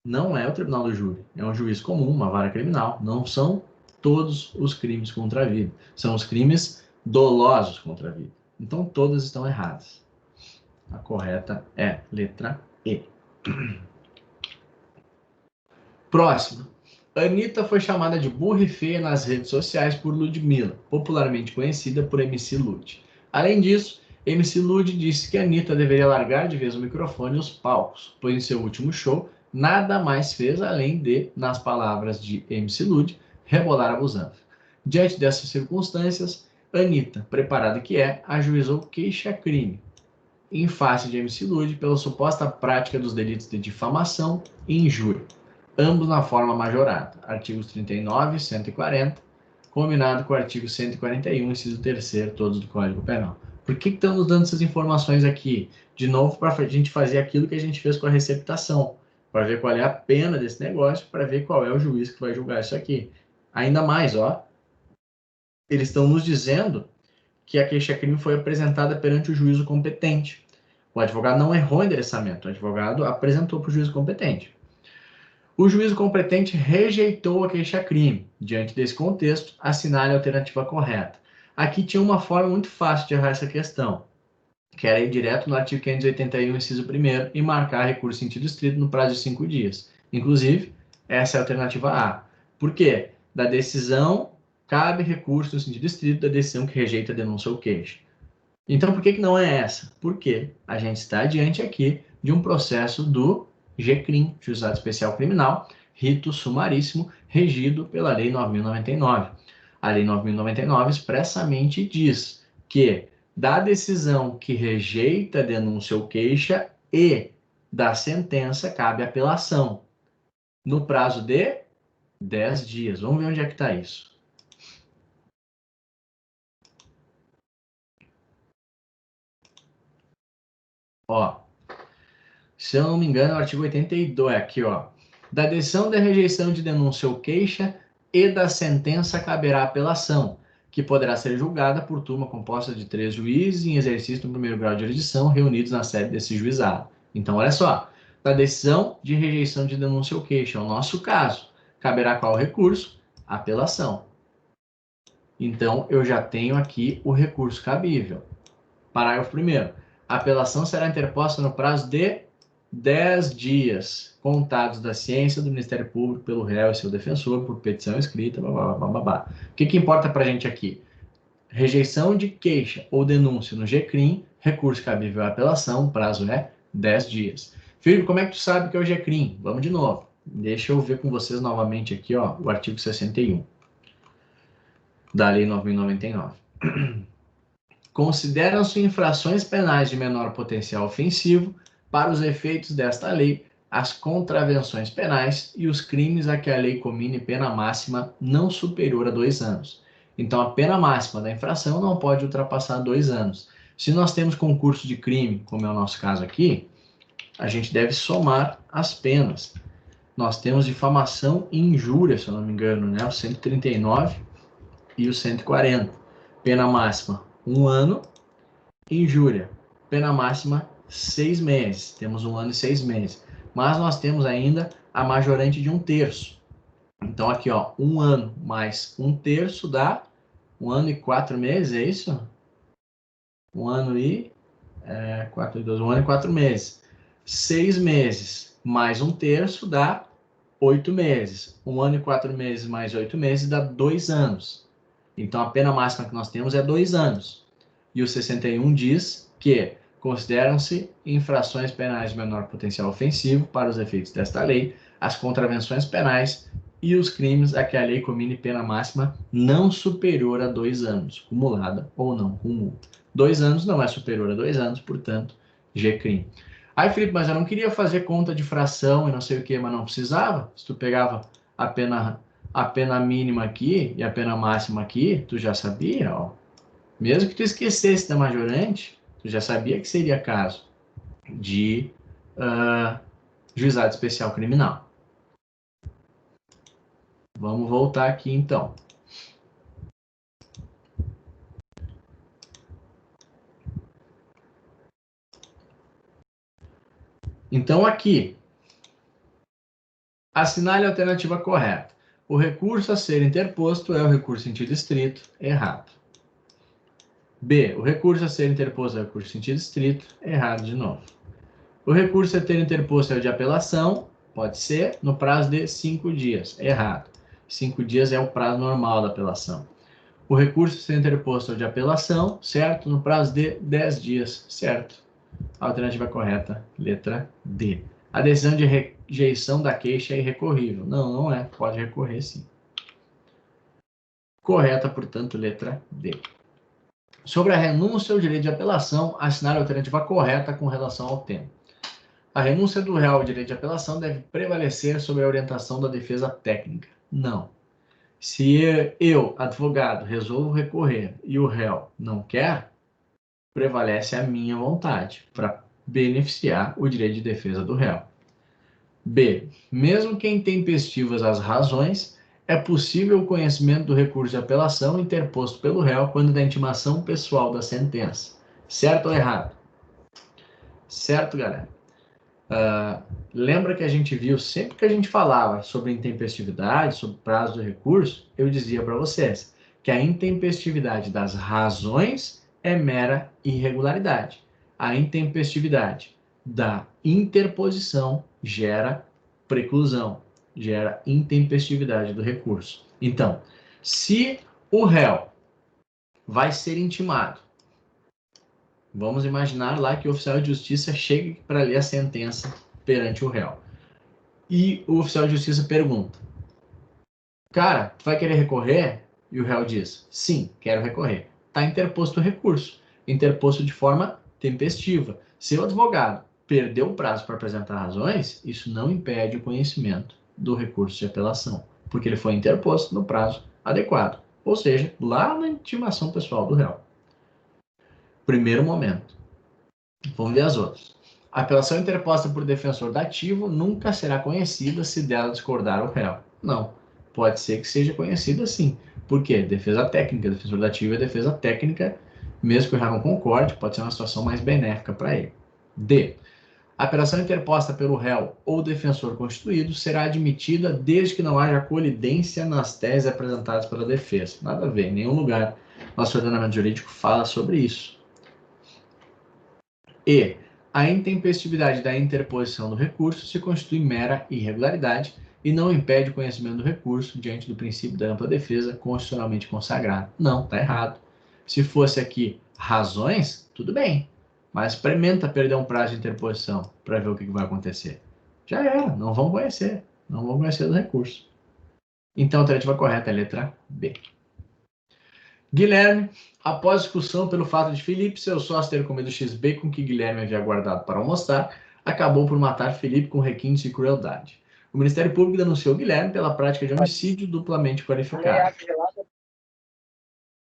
Não é o tribunal do júri. É um juiz comum, uma vara criminal. Não são todos os crimes contra a vida. São os crimes dolosos contra a vida. Então, todas estão erradas. A correta é letra E. Próximo. Anitta foi chamada de burra e feia nas redes sociais por Ludmilla, popularmente conhecida por MC Lud. Além disso, MC Lud disse que Anitta deveria largar de vez o microfone e os palcos, pois em seu último show nada mais fez além de, nas palavras de MC Lud, rebolar a busanfa. Diante dessas circunstâncias, Anitta, preparada que é, ajuizou queixa-crime em face de MC Lud pela suposta prática dos delitos de difamação e injúria, ambos na forma majorada, artigos 39 e 140, combinado com o artigo 141, inciso 3º, todos do Código Penal. Por que estamos dando essas informações aqui? De novo, para a gente fazer aquilo que a gente fez com a receptação, para ver qual é a pena desse negócio, para ver qual é o juiz que vai julgar isso aqui. Ainda mais, ó, eles estão nos dizendo que a queixa-crime foi apresentada perante o juízo competente. O advogado não errou o endereçamento, o advogado apresentou para o juízo competente. O juízo competente rejeitou a queixa-crime. Diante desse contexto, assinale a alternativa correta. Aqui tinha uma forma muito fácil de errar essa questão, que era ir direto no artigo 581, inciso 1º, e marcar recurso em sentido estrito no prazo de 5 dias. Inclusive, essa é a alternativa A. Por quê? Da decisão cabe recurso no sentido estrito da decisão que rejeita a denúncia ou queixa. Então, por que não é essa? Porque a gente está diante aqui de um processo do GCRIM, Juizado Especial Criminal, rito sumaríssimo, regido pela Lei 9.099. A Lei 9.099 expressamente diz que da decisão que rejeita a denúncia ou queixa e da sentença cabe apelação, no prazo de 10 dias. Vamos ver onde é que está isso. Ó, se eu não me engano, é o artigo 82, aqui, ó. Da decisão de rejeição de denúncia ou queixa e da sentença caberá apelação, que poderá ser julgada por turma composta de 3 juízes em exercício do primeiro grau de jurisdição, reunidos na sede desse juizado. Então, olha só, da decisão de rejeição de denúncia ou queixa, é o nosso caso, caberá qual recurso? Apelação. Então, eu já tenho aqui o recurso cabível. Parágrafo 1º. A apelação será interposta no prazo de 10 dias, contados da ciência do Ministério Público pelo réu e seu defensor, por petição escrita, babá. O que importa para a gente aqui? Rejeição de queixa ou denúncia no GCRIM, recurso cabível à apelação, prazo é 10 dias. Felipe, como é que tu sabe que é o GCRIM? Vamos de novo. Deixa eu ver com vocês novamente aqui, ó, o artigo 61 da Lei 9.099. Consideram-se infrações penais de menor potencial ofensivo, para os efeitos desta lei, as contravenções penais e os crimes a que a lei comine pena máxima não superior a 2 anos. Então, a pena máxima da infração não pode ultrapassar 2 anos. Se nós temos concurso de crime, como é o nosso caso aqui, a gente deve somar as penas. Nós temos difamação e injúria, se eu não me engano, né? O 139 e o 140. Pena máxima, 1 ano. Injúria, pena máxima, 6 meses. Temos 1 ano e 6 meses. Mas nós temos ainda a majorante de 1/3. Então, aqui, ó, 1 ano mais 1/3 dá 1 ano e 4 meses, é isso? 1 ano e 4 e 12, 1 ano e 4 meses. 6 meses mais 1/3 dá 8 meses. 1 ano e 4 meses mais 8 meses dá 2 anos. Então, a pena máxima que nós temos é 2 anos. E o 61 diz que consideram-se infrações penais de menor potencial ofensivo, para os efeitos desta lei, as contravenções penais e os crimes a que a lei comine pena máxima não superior a 2 anos, cumulada ou não com multa. 2 anos não é superior a 2 anos, portanto, GCRIM. Aí, Felipe, mas eu não queria fazer conta de fração e não sei o que, mas não precisava? Se tu pegava a pena mínima aqui e a pena máxima aqui, tu já sabia, ó. Mesmo que tu esquecesse da majorante, tu já sabia que seria caso de juizado especial criminal. Vamos voltar aqui, então. Então, aqui, assinale a alternativa correta. O recurso a ser interposto é o recurso em sentido estrito. Errado. B. O recurso a ser interposto é o recurso em sentido estrito. Errado de novo. O recurso a ter interposto é o de apelação. Pode ser no prazo de 5 dias. Errado. 5 dias é o prazo normal da apelação. O recurso a ser interposto é o de apelação, certo? No prazo de 10 dias, certo? Alternativa correta, letra D. A decisão de rejeição da queixa é irrecorrível. Não, não é. Pode recorrer, sim. Correta, portanto, letra D. Sobre a renúncia ao direito de apelação, assinar a alternativa correta com relação ao tema. A renúncia do réu ao direito de apelação deve prevalecer sobre a orientação da defesa técnica. Não. Se eu, advogado, resolvo recorrer e o réu não quer, prevalece a minha vontade para beneficiar o direito de defesa do réu. B. Mesmo que intempestivas as razões, é possível o conhecimento do recurso de apelação interposto pelo réu quando da intimação pessoal da sentença. Certo ou errado? Certo, galera? Lembra que a gente viu, sempre que a gente falava sobre intempestividade, sobre prazo do recurso, eu dizia para vocês que a intempestividade das razões é mera irregularidade. A intempestividade da interposição gera preclusão, gera intempestividade do recurso. Então, se o réu vai ser intimado, vamos imaginar lá que o oficial de justiça chegue para ler a sentença perante o réu. E o oficial de justiça pergunta: cara, tu vai querer recorrer? E o réu diz: sim, quero recorrer. Está interposto o recurso, interposto de forma tempestiva. Se o advogado perdeu o prazo para apresentar razões, isso não impede o conhecimento do recurso de apelação, porque ele foi interposto no prazo adequado, ou seja, lá na intimação pessoal do réu. Primeiro momento. Vamos ver as outras. A apelação interposta por defensor dativo nunca será conhecida se dela discordar o réu. Não. Pode ser que seja conhecida sim. Por quê? Defesa técnica. Defensor dativo é defesa técnica, mesmo que o réu não concorde, pode ser uma situação mais benéfica para ele. D. A apelação interposta pelo réu ou defensor constituído será admitida desde que não haja colidência nas teses apresentadas pela defesa. Nada a ver, em nenhum lugar nosso ordenamento jurídico fala sobre isso. E a intempestividade da interposição do recurso se constitui mera irregularidade e não impede o conhecimento do recurso diante do princípio da ampla defesa constitucionalmente consagrado. Não, está errado. Se fosse aqui razões, tudo bem. Mas experimenta perder um prazo de interposição para ver o que vai acontecer. Já era, não vão conhecer. Não vão conhecer do recurso. Então a alternativa correta é a letra B. Guilherme, após discussão pelo fato de Felipe, seu sócio, ter comido X-Bacon que Guilherme havia guardado para almoçar, acabou por matar Felipe com requintes de crueldade. O Ministério Público denunciou Guilherme pela prática de homicídio duplamente qualificado.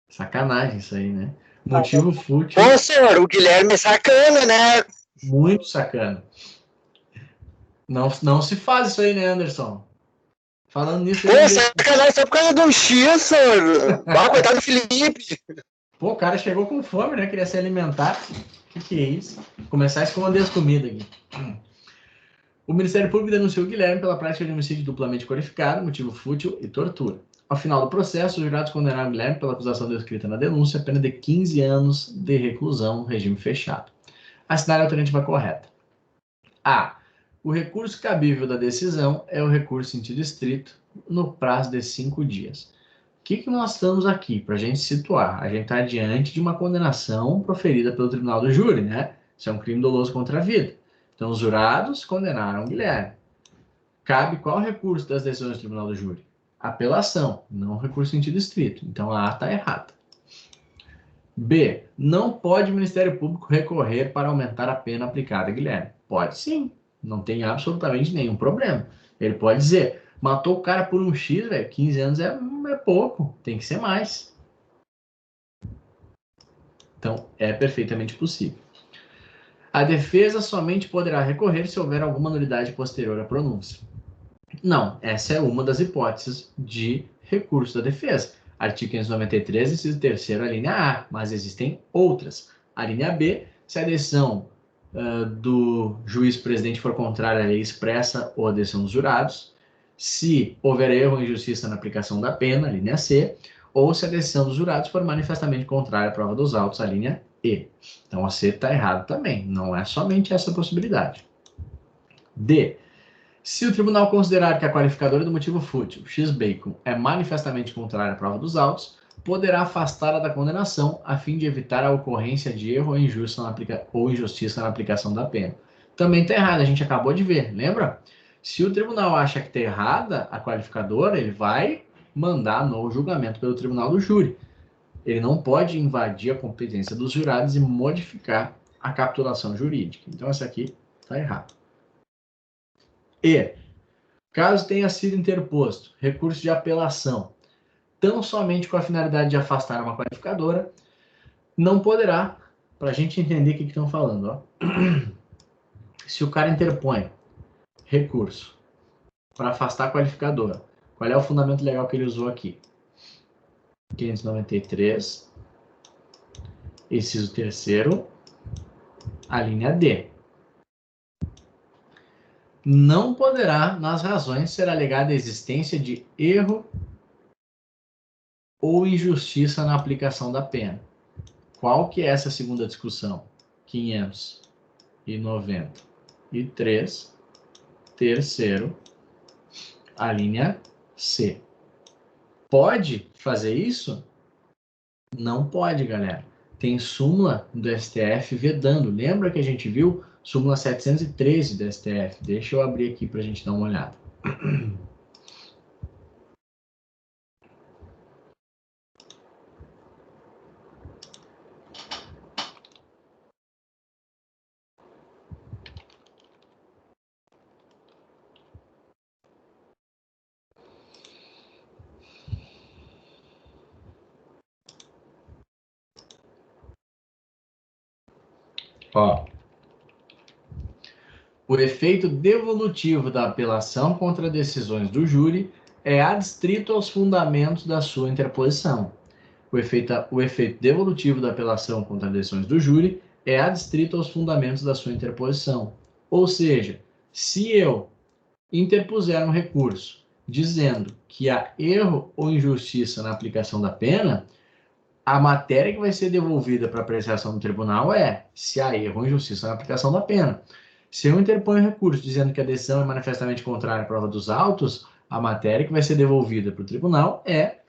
Sacanagem isso aí, né? Motivo fútil.
Ô, senhor, o Guilherme é sacana, né?
Muito sacana. Não se faz isso aí, né, Anderson? Falando nisso...
Pô, sacanagem só por causa de um X, senhor. Ah, coitado do Felipe.
Pô, o cara chegou com fome, né? Queria se alimentar. O que é isso? Começar a esconder as comidas aqui. O Ministério Público denunciou Guilherme pela prática de homicídio duplamente qualificado, motivo fútil e tortura. Ao final do processo, os jurados condenaram Guilherme pela acusação descrita na denúncia, pena de 15 anos de reclusão, regime fechado. Assinar a alternativa correta. A. O recurso cabível da decisão é o recurso em sentido estrito no prazo de 5 dias. O que nós estamos aqui? Para a gente situar. A gente está diante de uma condenação proferida pelo tribunal do júri, né? Isso é um crime doloso contra a vida. Então, os jurados condenaram Guilherme. Cabe qual recurso das decisões do tribunal do júri? Apelação, não recurso em sentido estrito. Então, a A está errada. B. Não pode o Ministério Público recorrer para aumentar a pena aplicada a Guilherme. Pode sim. Não tem absolutamente nenhum problema. Ele pode dizer, matou o cara por um X, velho, 15 anos é pouco, tem que ser mais. Então, é perfeitamente possível. A defesa somente poderá recorrer se houver alguma nulidade posterior à pronúncia. Não, essa é uma das hipóteses de recurso da defesa. Artigo 593, inciso 3º, a linha A, mas existem outras. A linha B, se a decisão do juiz presidente for contrária à lei expressa ou à decisão dos jurados, se houver erro ou injustiça na aplicação da pena, a linha C, ou se a decisão dos jurados for manifestamente contrária à prova dos autos, a linha E. Então, a C está errado também, não é somente essa possibilidade. D. Se o tribunal considerar que a qualificadora do motivo fútil, X-Bacon, é manifestamente contrária à prova dos autos, poderá afastá-la da condenação a fim de evitar a ocorrência de erro ou injustiça na aplicação da pena. Também está errado, a gente acabou de ver, lembra? Se o tribunal acha que está errada a qualificadora, ele vai mandar novo julgamento pelo tribunal do júri. Ele não pode invadir a competência dos jurados e modificar a capitulação jurídica. Então, essa aqui está errada. E, caso tenha sido interposto recurso de apelação, tão somente com a finalidade de afastar uma qualificadora, não poderá, para a gente entender o que estão falando, ó. Se o cara interpõe recurso para afastar a qualificadora, qual é o fundamento legal que ele usou aqui? 593, inciso 3º, a linha D. Não poderá, nas razões, ser alegada a existência de erro ou injustiça na aplicação da pena. Qual que é essa segunda discussão? 593, terceiro, a linha C. Pode fazer isso? Não pode, galera. Tem súmula do STF vedando. Lembra que a gente viu súmula 713 do STF? Deixa eu abrir aqui para a gente dar uma olhada. Ó, o efeito devolutivo da apelação contra decisões do júri é adstrito aos fundamentos da sua interposição. O efeito devolutivo da apelação contra decisões do júri é adstrito aos fundamentos da sua interposição. Ou seja, se eu interpuser um recurso dizendo que há erro ou injustiça na aplicação da pena, a matéria que vai ser devolvida para apreciação do tribunal é se há erro ou injustiça na aplicação da pena. Se eu interponho recurso dizendo que a decisão é manifestamente contrária à prova dos autos, a matéria que vai ser devolvida para o tribunal é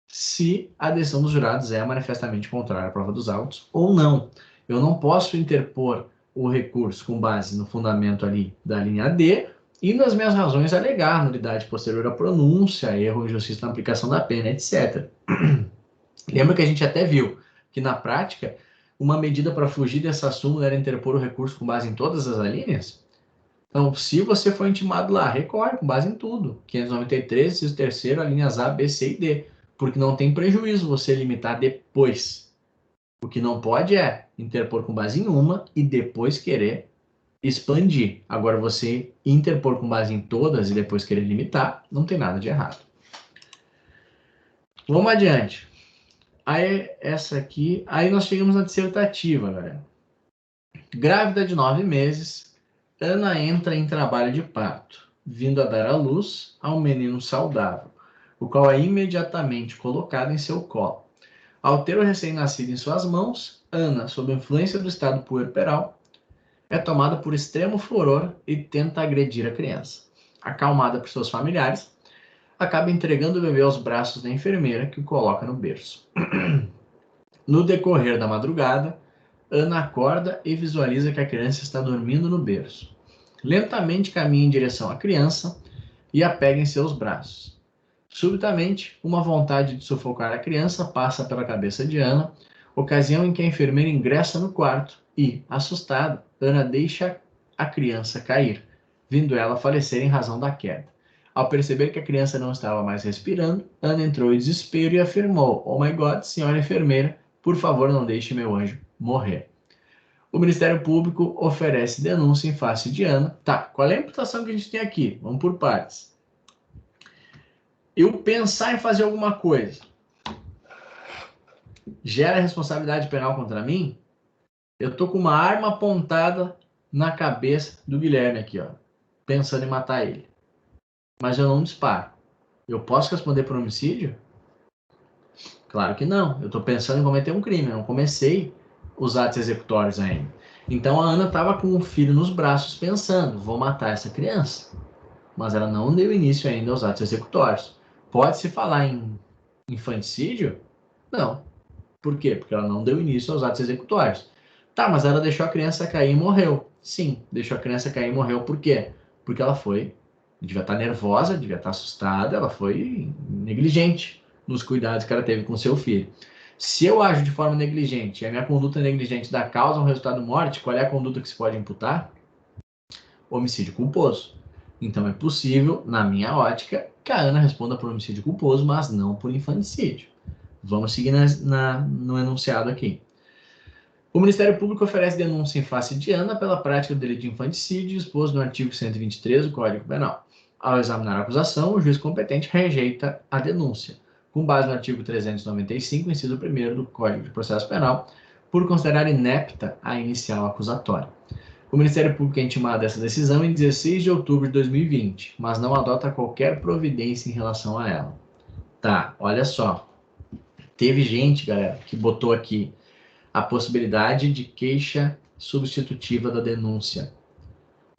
se a decisão dos jurados é manifestamente contrária à prova dos autos ou não. Eu não posso interpor o recurso com base no fundamento ali da linha D e nas minhas razões alegar nulidade posterior à pronúncia, erro ou injustiça na aplicação da pena, etc. Lembra que a gente até viu que, na prática, uma medida para fugir dessa súmula era interpor o recurso com base em todas as alíneas? Então, se você for intimado lá, recorre com base em tudo. 593, inciso 3º, alíneas A, B, C e D. Porque não tem prejuízo você limitar depois. O que não pode é interpor com base em uma e depois querer expandir. Agora, você interpor com base em todas e depois querer limitar, não tem nada de errado. Vamos adiante. Aí, essa aqui, aí nós chegamos na dissertativa, galera. Grávida de 9 meses, Ana entra em trabalho de parto, vindo a dar à luz a um menino saudável, o qual é imediatamente colocado em seu colo. Ao ter o recém-nascido em suas mãos, Ana, sob influência do estado puerperal, é tomada por extremo furor e tenta agredir a criança. Acalmada por seus familiares, acaba entregando o bebê aos braços da enfermeira, que o coloca no berço. No decorrer da madrugada, Ana acorda e visualiza que a criança está dormindo no berço. Lentamente caminha em direção à criança e a pega em seus braços. Subitamente, uma vontade de sufocar a criança passa pela cabeça de Ana, ocasião em que a enfermeira ingressa no quarto e, assustada, Ana deixa a criança cair, vindo ela a falecer em razão da queda. Ao perceber que a criança não estava mais respirando, Ana entrou em desespero e afirmou: "Oh my God, senhora enfermeira, por favor, não deixe meu anjo morrer." O Ministério Público oferece denúncia em face de Ana. Tá, qual é a imputação que a gente tem aqui? Vamos por partes. Eu pensar em fazer alguma coisa gera responsabilidade penal contra mim? Eu tô com uma arma apontada na cabeça do Guilherme aqui, ó, pensando em matar ele. mas eu não disparo. Eu posso responder por homicídio? Claro que não. Eu estou pensando em cometer um crime. Eu não comecei os atos executórios ainda. Então a Ana estava com o filho nos braços pensando, vou matar essa criança. Mas ela não deu início ainda aos atos executórios. Pode-se falar em infanticídio? Não. Por quê? Porque ela não deu início aos atos executórios. Tá, mas ela deixou a criança cair e morreu. Sim, deixou a criança cair e morreu. Por quê? Porque ela devia estar nervosa, devia estar assustada, ela foi negligente nos cuidados que ela teve com seu filho. Se eu ajo de forma negligente e a minha conduta negligente dá causa a um resultado de morte, qual é a conduta que se pode imputar? Homicídio culposo. Então é possível, na minha ótica, que a Ana responda por homicídio culposo, mas não por infanticídio. Vamos seguir no enunciado aqui. O Ministério Público oferece denúncia em face de Ana pela prática do delito de infanticídio exposto no artigo 123 do Código Penal. Ao examinar a acusação, o juiz competente rejeita a denúncia, com base no artigo 395, inciso 1º do Código de Processo Penal, por considerar inepta a inicial acusatória. O Ministério Público é intimado dessa decisão em 16 de outubro de 2020, mas não adota qualquer providência em relação a ela. Tá, olha só. Teve gente, galera, que botou aqui a possibilidade de queixa substitutiva da denúncia.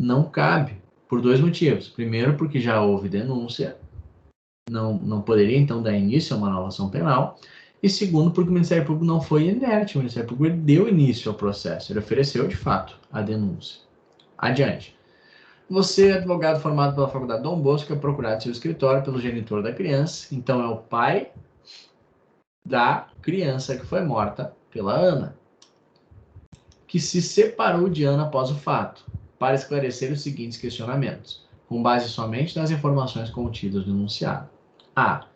Não cabe, por 2 motivos. Primeiro, porque já houve denúncia, não poderia então dar início a uma nova ação penal. E segundo, porque o Ministério Público não foi inerte, o Ministério Público deu início ao processo, ele ofereceu de fato a denúncia. Adiante. Você, advogado formado pela Faculdade Dom Bosco, é procurado em seu escritório pelo genitor da criança, então é o pai da criança que foi morta pela Ana, que se separou de Ana após o fato, para esclarecer os seguintes questionamentos, com base somente nas informações contidas no enunciado. A.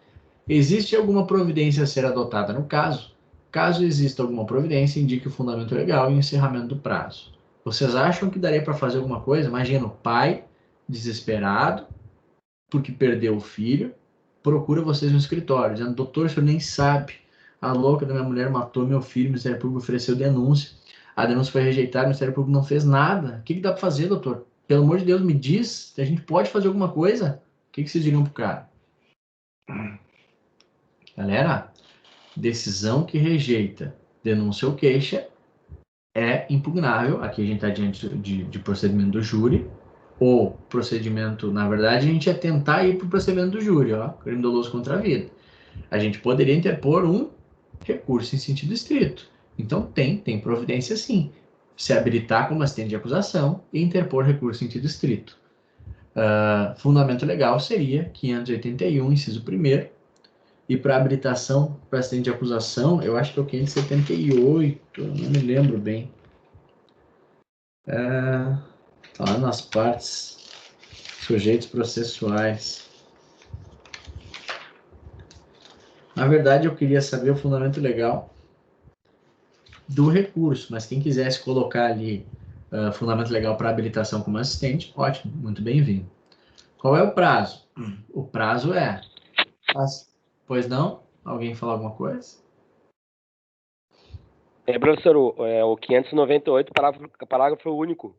Existe alguma providência a ser adotada no caso? Caso exista alguma providência, indique o fundamento legal e o encerramento do prazo. Vocês acham que daria para fazer alguma coisa? Imagina o pai, desesperado, porque perdeu o filho, procura vocês no escritório, dizendo, doutor, o senhor nem sabe, a louca da minha mulher matou meu filho, o Ministério Público ofereceu denúncia, a denúncia foi rejeitada, o Ministério Público não fez nada. O que dá para fazer, doutor? Pelo amor de Deus, me diz, a gente pode fazer alguma coisa? O que vocês diriam pro cara? Galera, decisão que rejeita denúncia ou queixa é impugnável. Aqui a gente está diante de procedimento do júri, ou procedimento, na verdade, a gente ia tentar ir para o procedimento do júri, ó, crime doloso contra a vida. A gente poderia interpor um recurso em sentido estrito. Então, tem providência sim. Se habilitar como assistente de acusação e interpor recurso em sentido estrito. Fundamento legal seria 581, inciso 1º. E para habilitação para assistente de acusação, eu acho que é o 578, não me lembro bem. Tá lá nas partes, sujeitos processuais. Na verdade, eu queria saber o fundamento legal do recurso, mas quem quisesse colocar ali fundamento legal para habilitação como assistente, ótimo, muito bem-vindo. Qual é o prazo? O prazo é... Pois não? Alguém falar alguma coisa?
Professor, o 598, parágrafo único.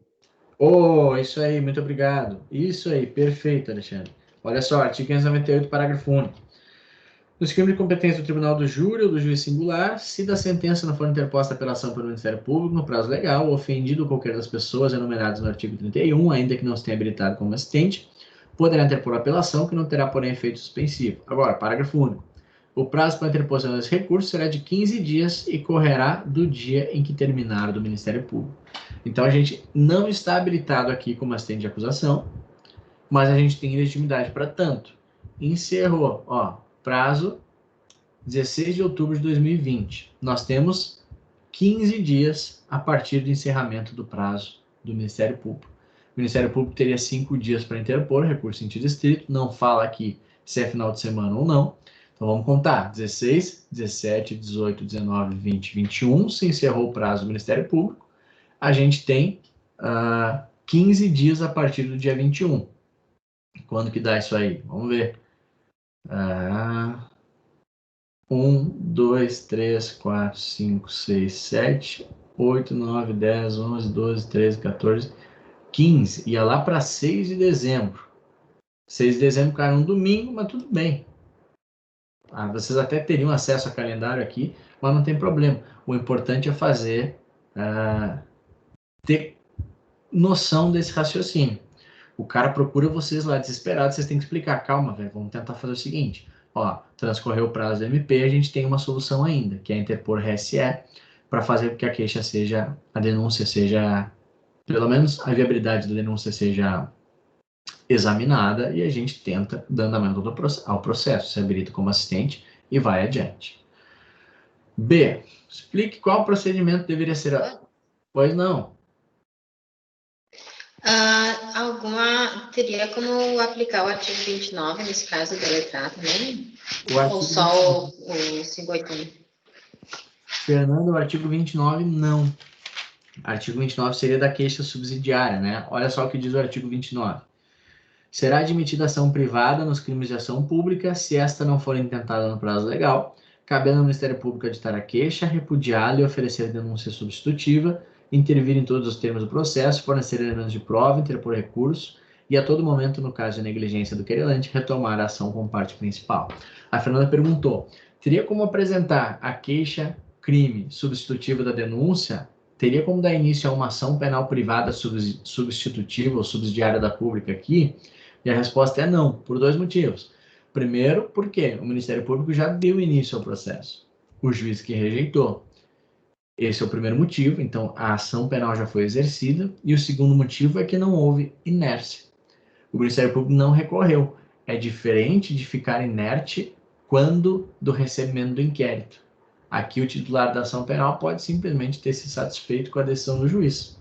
Oh, isso aí, muito obrigado. Isso aí, perfeito, Alexandre. Olha só, artigo 598, parágrafo único. Nos crimes de competência do Tribunal do Júri ou do juiz singular, se da sentença não for interposta apelação pelo Ministério Público no prazo legal, o ofendido ou qualquer das pessoas enumeradas no artigo 31, ainda que não se tenha habilitado como assistente, poderá interpor apelação que não terá, porém, efeito suspensivo. Agora, parágrafo único. O prazo para a interposição desse recurso será de 15 dias e correrá do dia em que terminar do Ministério Público. Então, a gente não está habilitado aqui como assistente de acusação, mas a gente tem legitimidade para tanto. Encerrou, ó, prazo 16 de outubro de 2020. Nós temos 15 dias a partir do encerramento do prazo do Ministério Público. O Ministério Público teria 5 dias para interpor recurso em sentido estrito, não fala aqui se é final de semana ou não. Então vamos contar, 16, 17, 18, 19, 20, 21, se encerrou o prazo do Ministério Público, a gente tem 15 dias a partir do dia 21. Quando que dá isso aí? Vamos ver. 1, 2, 3, 4, 5, 6, 7, 8, 9, 10, 11, 12, 13, 14, 15. Ia lá para 6 de dezembro. 6 de dezembro cai num domingo, mas tudo bem. Vocês até teriam acesso a calendário aqui, mas não tem problema. O importante é ter noção desse raciocínio. O cara procura vocês lá desesperados, vocês têm que explicar. Calma, velho, vamos tentar fazer o seguinte. Ó, transcorreu o prazo do MP, a gente tem uma solução ainda, que é interpor RSE, para fazer com que a denúncia seja, pelo menos a viabilidade da denúncia seja examinada, e a gente tenta dar andamento ao processo, se habilita como assistente e vai adiante. B. Explique qual procedimento deveria ser... Pois não.
Teria como aplicar o artigo 29, nesse caso, deletrar também? Ou só
29.
o 581?
Fernando, o artigo 29, não. Artigo 29 seria da queixa subsidiária, né? Olha só o que diz o artigo 29. Será admitida ação privada nos crimes de ação pública se esta não for intentada no prazo legal, cabendo ao Ministério Público editar a queixa, repudiá-la e oferecer denúncia substitutiva, intervir em todos os termos do processo, fornecer elementos de prova, interpor recurso e, a todo momento, no caso de negligência do querelante, retomar a ação como parte principal. A Fernanda perguntou, teria como apresentar a queixa crime substitutiva da denúncia? Teria como dar início a uma ação penal privada substitutiva ou subsidiária da pública aqui? E a resposta é não, por 2 motivos. Primeiro, porque o Ministério Público já deu início ao processo. O juiz que rejeitou. Esse é o primeiro motivo, então a ação penal já foi exercida. E o segundo motivo é que não houve inércia. O Ministério Público não recorreu. É diferente de ficar inerte quando do recebimento do inquérito. Aqui o titular da ação penal pode simplesmente ter se satisfeito com a decisão do juiz,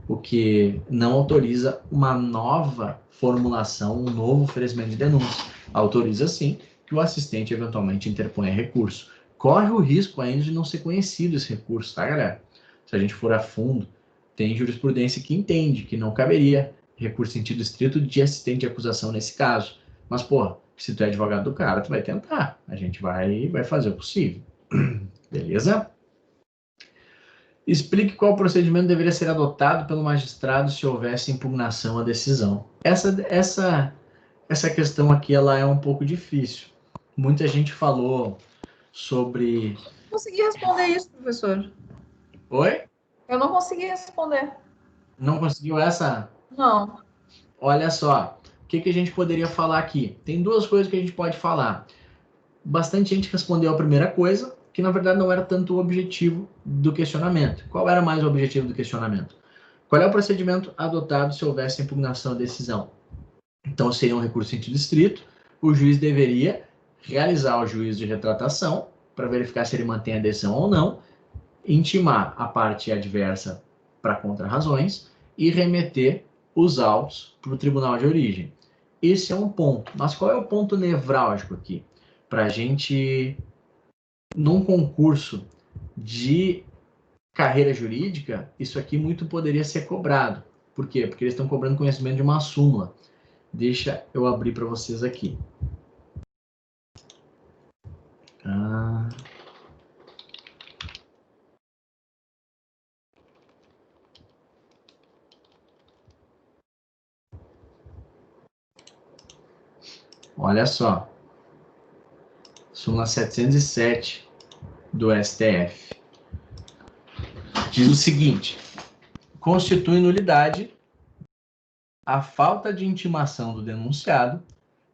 o que não autoriza uma nova formulação, um novo oferecimento de denúncia. Autoriza, sim, que o assistente eventualmente interponha recurso. Corre o risco ainda de não ser conhecido esse recurso, tá, galera? Se a gente for a fundo, tem jurisprudência que entende que não caberia recurso em sentido estrito de assistente de acusação nesse caso. Mas, pô, se tu é advogado do cara, tu vai tentar. A gente vai fazer o possível. Beleza? Explique qual procedimento deveria ser adotado pelo magistrado se houvesse impugnação à decisão. Essa questão aqui ela é um pouco difícil. Muita gente falou sobre...
Consegui responder isso, professor.
Oi?
Eu não consegui responder.
Não conseguiu essa?
Não.
Olha só, o que a gente poderia falar aqui? Tem 2 coisas que a gente pode falar. Bastante gente respondeu a primeira coisa, que na verdade não era tanto o objetivo do questionamento. Qual era mais o objetivo do questionamento? Qual é o procedimento adotado se houvesse impugnação à decisão? Então, seria um recurso em sentido estrito, o juiz deveria realizar o juízo de retratação, para verificar se ele mantém a decisão ou não, intimar a parte adversa para contrarrazões e remeter os autos para o tribunal de origem. Esse é um ponto. Mas qual é o ponto nevrálgico aqui? Para a gente, num concurso de carreira jurídica, isso aqui muito poderia ser cobrado. Por quê? Porque eles estão cobrando conhecimento de uma súmula. Deixa eu abrir para vocês aqui. Olha só. Súmula 707 do STF. Diz o seguinte: constitui nulidade a falta de intimação do denunciado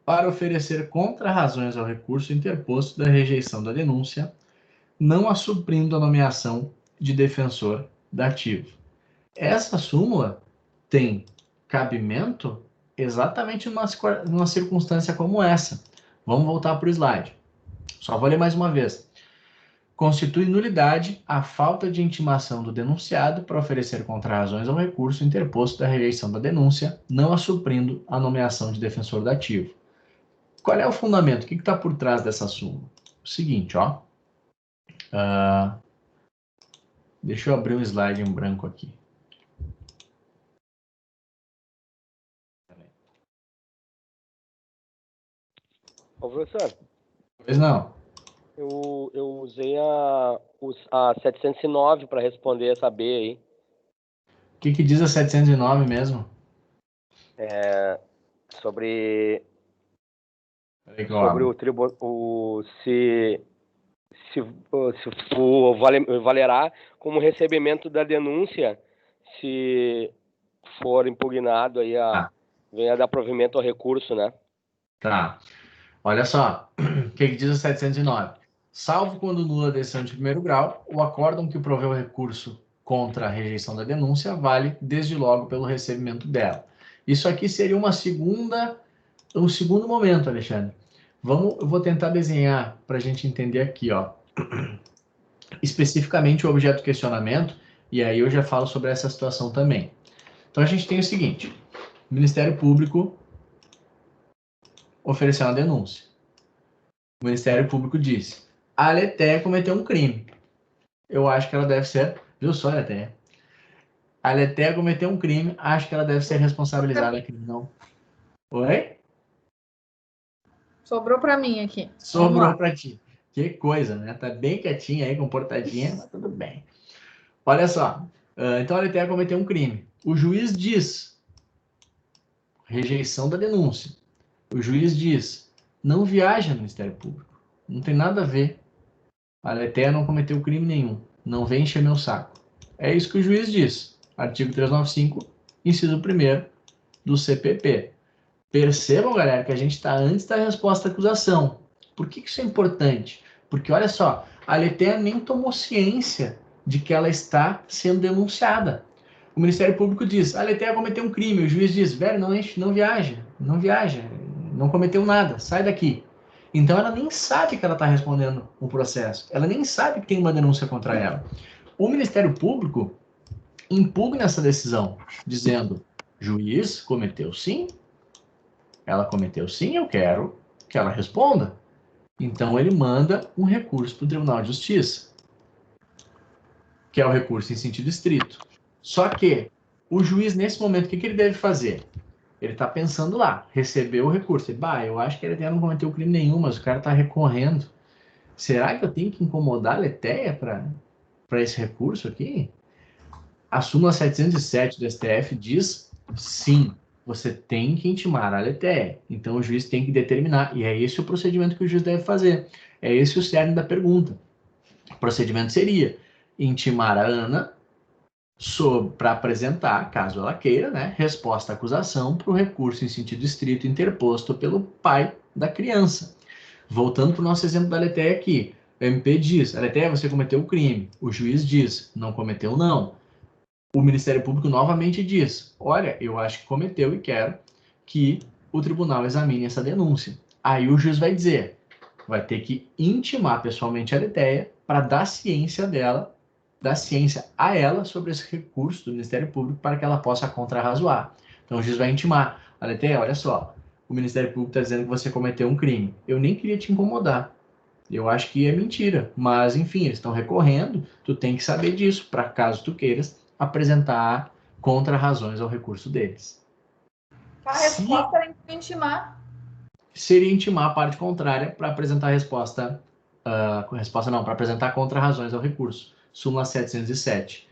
para oferecer contrarrazões ao recurso interposto da rejeição da denúncia, não a suprindo a nomeação de defensor dativo. Essa súmula tem cabimento exatamente numa circunstância como essa. Vamos voltar para o slide. Só vou ler mais uma vez. Constitui nulidade a falta de intimação do denunciado para oferecer contrarrazões ao recurso interposto da rejeição da denúncia, não a suprindo a nomeação de defensor dativo. Qual é o fundamento? O que está por trás dessa súmula? O seguinte, ó. Deixa eu abrir um slide em branco aqui.
Ô, professor.
Pois não.
Eu usei a 709 para responder essa B aí.
O que diz a 709 mesmo?
Sobre sobre se valerá como recebimento da denúncia se for impugnado aí venha dar provimento ao recurso, né?
Tá. Olha só, o que diz o 709? Salvo quando nula a decisão de primeiro grau, o acórdão que proveu o recurso contra a rejeição da denúncia vale desde logo pelo recebimento dela. Isso aqui seria um segundo momento, Alexandre. Eu vou tentar desenhar para a gente entender aqui, ó, especificamente o objeto do questionamento, e aí eu já falo sobre essa situação também. Então a gente tem o seguinte: o Ministério Público ofereceu uma denúncia. O Ministério Público disse: a Aletheia cometeu um crime. Eu acho que ela deve ser... Viu só, Aletheia? A Aletheia cometeu um crime, acho que ela deve ser responsabilizada criminal. Oi?
Sobrou para mim aqui.
Sobrou para ti. Que coisa, né? Tá bem quietinha aí, comportadinha, mas tudo bem. Olha só. Então a Aletheia cometeu um crime. O juiz diz: rejeição da denúncia. O juiz diz: não viaja no Ministério Público. Não tem nada a ver. A Aletheia não cometeu crime nenhum. Não vem encher meu saco. É isso que o juiz diz. Artigo 395, inciso 1º do CPP. Percebam, galera, que a gente está antes da resposta à acusação. Por que isso é importante? Porque, olha só, a Aletheia nem tomou ciência de que ela está sendo denunciada. O Ministério Público diz: a Aletheia cometeu um crime. O juiz diz: velho, não viaja, não cometeu nada, sai daqui. Então ela nem sabe que ela está respondendo um processo. Ela nem sabe que tem uma denúncia contra ela. O Ministério Público impugna essa decisão, dizendo: juiz, cometeu sim, ela cometeu sim, eu quero que ela responda. Então ele manda um recurso para o Tribunal de Justiça, que é o recurso em sentido estrito. Só que o juiz, nesse momento, o que ele deve fazer? Ele está pensando lá, recebeu o recurso. Eu acho que a Aletheia não cometeu crime nenhum, mas o cara está recorrendo. Será que eu tenho que incomodar a Aletheia para esse recurso aqui? A súmula 707 do STF diz sim, você tem que intimar a Aletheia. Então o juiz tem que determinar, e é esse o procedimento que o juiz deve fazer. É esse o cerne da pergunta. O procedimento seria intimar a Ana para apresentar, caso ela queira, né, resposta à acusação para o recurso em sentido estrito interposto pelo pai da criança. Voltando para o nosso exemplo da Aletheia aqui, o MP diz: Aletheia, você cometeu o crime. O juiz diz: não cometeu, não. O Ministério Público novamente diz: olha, eu acho que cometeu e quero que o tribunal examine essa denúncia. Aí o juiz vai dizer, vai ter que intimar pessoalmente a Aletheia para dar ciência a ela sobre esse recurso do Ministério Público para que ela possa contrarrazoar. Então o juiz vai intimar: Aletheia, olha só, o Ministério Público está dizendo que você cometeu um crime. Eu nem queria te incomodar. Eu acho que é mentira. Mas, enfim, eles estão recorrendo. Tu tem que saber disso, para caso tu queiras apresentar contra-razões ao recurso deles.
A resposta era intimar.
Seria intimar a parte contrária para apresentar a resposta. Para apresentar contra-razões ao recurso. Súmula 707.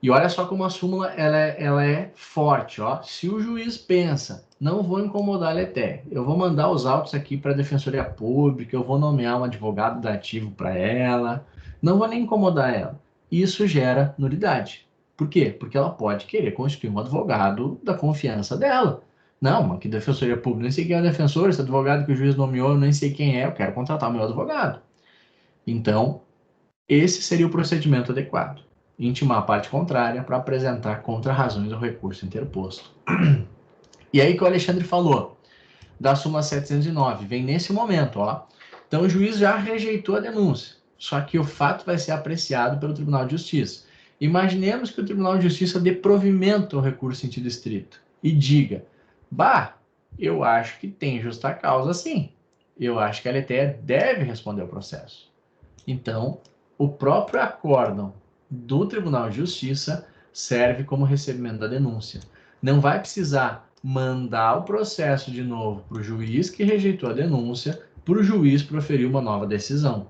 E olha só como a súmula ela é forte, ó. Se o juiz pensa: não vou incomodar a Aletheia, eu vou mandar os autos aqui para a Defensoria Pública, eu vou nomear um advogado dativo para ela, não vou nem incomodar ela. Isso gera nulidade. Por quê? Porque ela pode querer constituir um advogado da confiança dela. Não, mas que Defensoria Pública, nem sei quem é o defensor, esse advogado que o juiz nomeou, eu nem sei quem é, eu quero contratar o meu advogado. Então, esse seria o procedimento adequado. Intimar a parte contrária para apresentar contra-razões ao recurso interposto. E aí que o Alexandre falou, da súmula 709, vem nesse momento, ó. Então o juiz já rejeitou a denúncia, só que o fato vai ser apreciado pelo Tribunal de Justiça. Imaginemos que o Tribunal de Justiça dê provimento ao recurso em sentido estrito e diga: eu acho que tem justa causa sim. Eu acho que a Aletheia deve responder ao processo. Então, o próprio acórdão do Tribunal de Justiça serve como recebimento da denúncia. Não vai precisar mandar o processo de novo para o juiz que rejeitou a denúncia, para o juiz proferir uma nova decisão.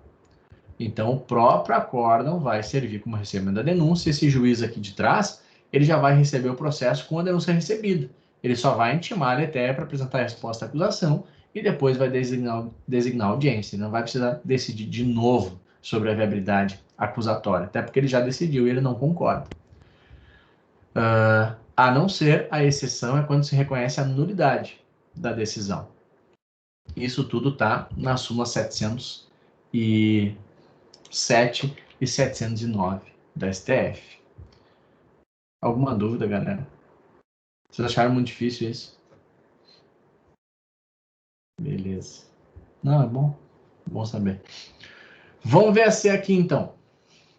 Então, o próprio acórdão vai servir como recebimento da denúncia. Esse juiz aqui de trás, ele já vai receber o processo com a denúncia recebida. Ele só vai intimar a Aletheia para apresentar a resposta à acusação e depois vai designar audiência. Ele não vai precisar decidir de novo sobre a viabilidade acusatória, até porque ele já decidiu e ele não concorda. A não ser a exceção é quando se reconhece a nulidade da decisão. Isso tudo está na súmula 707 e 709 da STF. Alguma dúvida, galera? Vocês acharam muito difícil isso? Beleza. Não, é bom. Bom saber. Vamos ver a C aqui, então.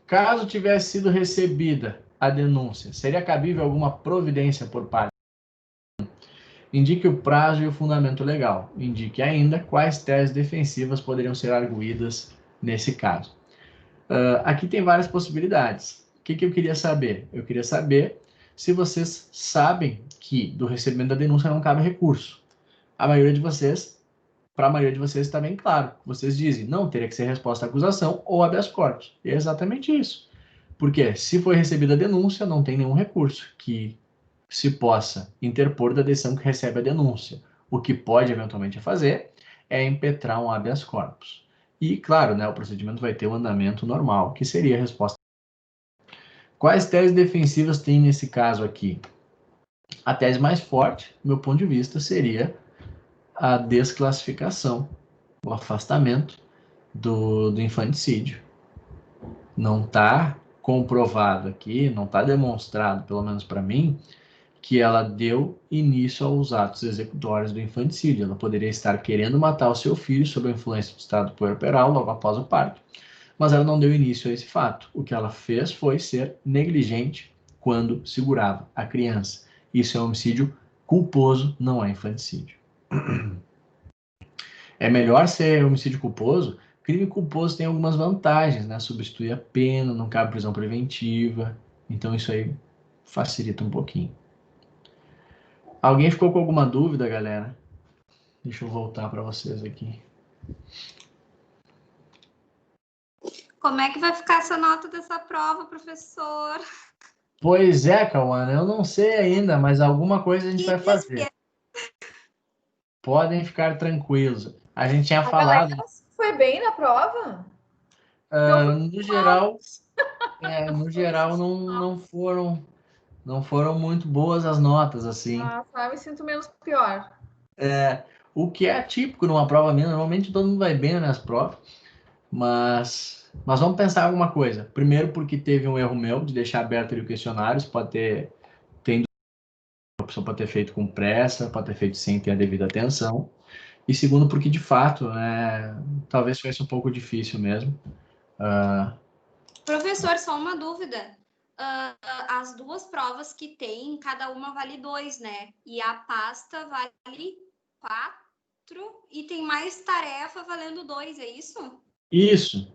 Caso tivesse sido recebida a denúncia, seria cabível alguma providência por parte? Indique o prazo e o fundamento legal. Indique ainda quais teses defensivas poderiam ser arguídas nesse caso. Aqui tem várias possibilidades. O que eu queria saber? Eu queria saber se vocês sabem que do recebimento da denúncia não cabe recurso. Para a maioria de vocês está bem claro. Vocês dizem, não, teria que ser resposta à acusação ou habeas corpus. E é exatamente isso. Porque se foi recebida a denúncia, não tem nenhum recurso que se possa interpor da decisão que recebe a denúncia. O que pode eventualmente fazer é impetrar um habeas corpus. E, claro, né, o procedimento vai ter o andamento normal, que seria a resposta. Quais teses defensivas tem nesse caso aqui? A tese mais forte, do meu ponto de vista, seria a desclassificação, o afastamento do infanticídio. Não está comprovado aqui, não está demonstrado, pelo menos para mim, que ela deu início aos atos executórios do infanticídio. Ela poderia estar querendo matar o seu filho sob a influência do estado puerperal logo após o parto, mas ela não deu início a esse fato. O que ela fez foi ser negligente quando segurava a criança. Isso é homicídio culposo, não é infanticídio. É melhor ser homicídio culposo. Crime culposo tem algumas vantagens, né? Substitui a pena, não cabe prisão preventiva. Então isso aí facilita um pouquinho. Alguém ficou com alguma dúvida, galera? Deixa eu voltar para vocês aqui.
Como é que vai ficar essa nota dessa prova, professor?
Pois é, Cauana, eu não sei ainda, mas alguma coisa a gente vai fazer. Podem ficar tranquilos. A gente tinha falado.
Foi bem na prova?
No geral não foram muito boas as notas, assim.
Eu me sinto menos pior.
O que é atípico numa prova minha, normalmente todo mundo vai bem nas provas, mas vamos pensar em alguma coisa. Primeiro, porque teve um erro meu de deixar aberto ali o questionário, a pessoa pode ter feito com pressa, pode ter feito sem ter a devida atenção. E segundo, porque de fato, talvez fosse um pouco difícil mesmo.
Professor, só uma dúvida. As duas provas que tem, cada uma vale 2, né? E a pasta vale 4 e tem mais tarefa valendo 2, é isso?
Isso.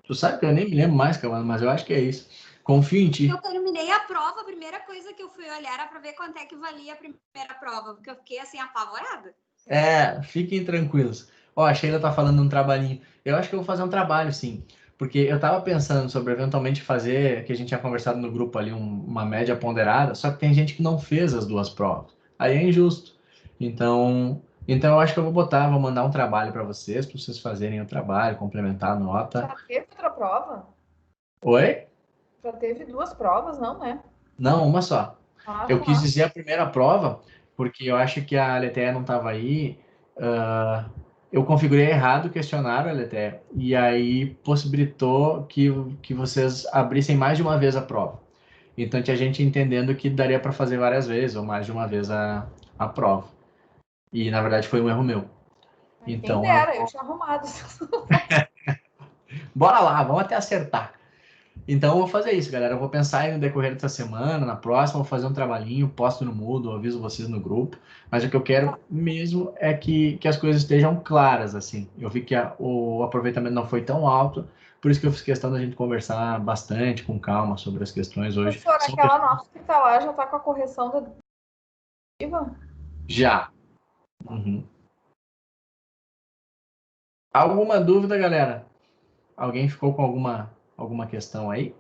Tu sabe que eu nem me lembro mais, Cavalo, mas eu acho que é isso. Confio em ti.
Eu terminei a prova, a primeira coisa que eu fui olhar era para ver quanto é que valia a primeira prova, porque eu fiquei assim apavorada.
Fiquem tranquilos. A Sheila tá falando um trabalhinho. Eu acho que eu vou fazer um trabalho, sim. Porque eu tava pensando sobre eventualmente fazer, que a gente tinha conversado no grupo ali, uma média ponderada, só que tem gente que não fez as duas provas. Aí é injusto. Então eu acho que eu vou mandar um trabalho para vocês fazerem o trabalho, complementar a nota.
Já teve outra prova?
Oi?
Já teve 2 provas, não, né?
Não, uma só. Eu
tá.
quis dizer a primeira prova, porque eu acho que a Letéia não estava aí. Eu configurei errado o questionário, Letéia, e aí possibilitou que vocês abrissem mais de uma vez a prova. Então tinha gente entendendo que daria para fazer várias vezes, ou mais de uma vez a prova. E na verdade foi um erro meu. Então,
quem dera, eu tinha arrumado.
Bora lá, vamos até acertar. Então eu vou fazer isso, galera. Eu vou pensar aí no decorrer dessa semana, na próxima, vou fazer um trabalhinho, posto no Moodle, aviso vocês no grupo. Mas o que eu quero mesmo é que as coisas estejam claras, assim. Eu vi que o aproveitamento não foi tão alto, por isso que eu fiz questão da gente conversar bastante, com calma, sobre as questões hoje.
Professor, aquela nota que tá lá já tá com a correção da
Já. Uhum. Alguma dúvida, galera? Alguém ficou com alguma questão aí?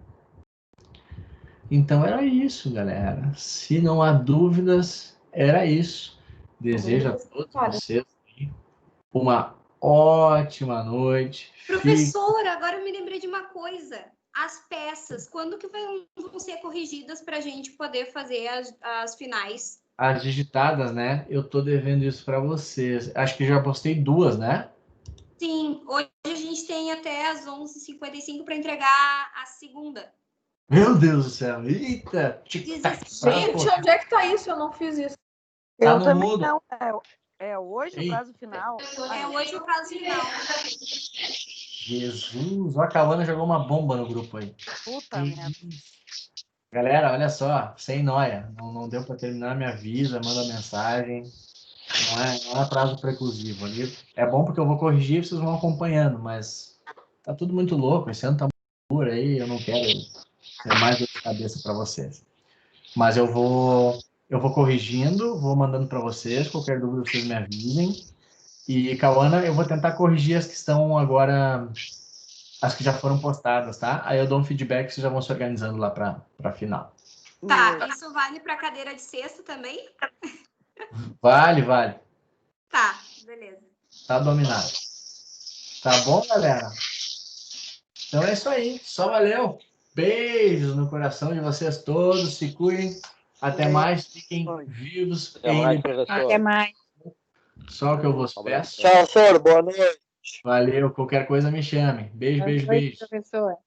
Então era isso, galera. Se não há dúvidas, era isso. Desejo a todos vocês uma ótima noite.
Professora, agora eu me lembrei de uma coisa. As peças, quando que vão ser corrigidas para a gente poder fazer as finais?
As digitadas, né? Eu tô devendo isso para vocês. Acho que já postei 2, né?
Sim, hoje a gente tem até as 11h55 para entregar a segunda.
Meu Deus do céu. Eita!
Gente, onde é que tá isso? Eu não fiz isso.
Tá
Eu
no
também
mudo.
não. É hoje
Ei.
o prazo final?
É hoje o prazo final.
Jesus! Ó, a Cauana jogou uma bomba no grupo aí.
Puta merda.
Galera, olha só, sem noia. Não deu para terminar, me avisa, manda mensagem. Não é prazo preclusivo ali. É bom porque eu vou corrigir e vocês vão acompanhando, mas tá tudo muito louco. Esse ano tá por aí, eu não quero ter mais dor de cabeça para vocês. Mas eu vou corrigindo, vou mandando para vocês. Qualquer dúvida vocês me avisem. E, Cauana, eu vou tentar corrigir as que estão agora, as que já foram postadas, tá? Aí eu dou um feedback, vocês já vão se organizando lá para final.
Tá, isso vale para cadeira de sexta também?
Vale.
Tá, beleza.
Tá dominado. Tá bom, galera? Então é isso aí. Só valeu. Beijos no coração de vocês todos. Se cuidem. Até mais. Fiquem vivos.
Até mais, professor.
Até mais.
Só o que eu vos peço.
Tchau, senhor. Boa noite.
Valeu. Qualquer coisa me chame. Beijo.
Professor.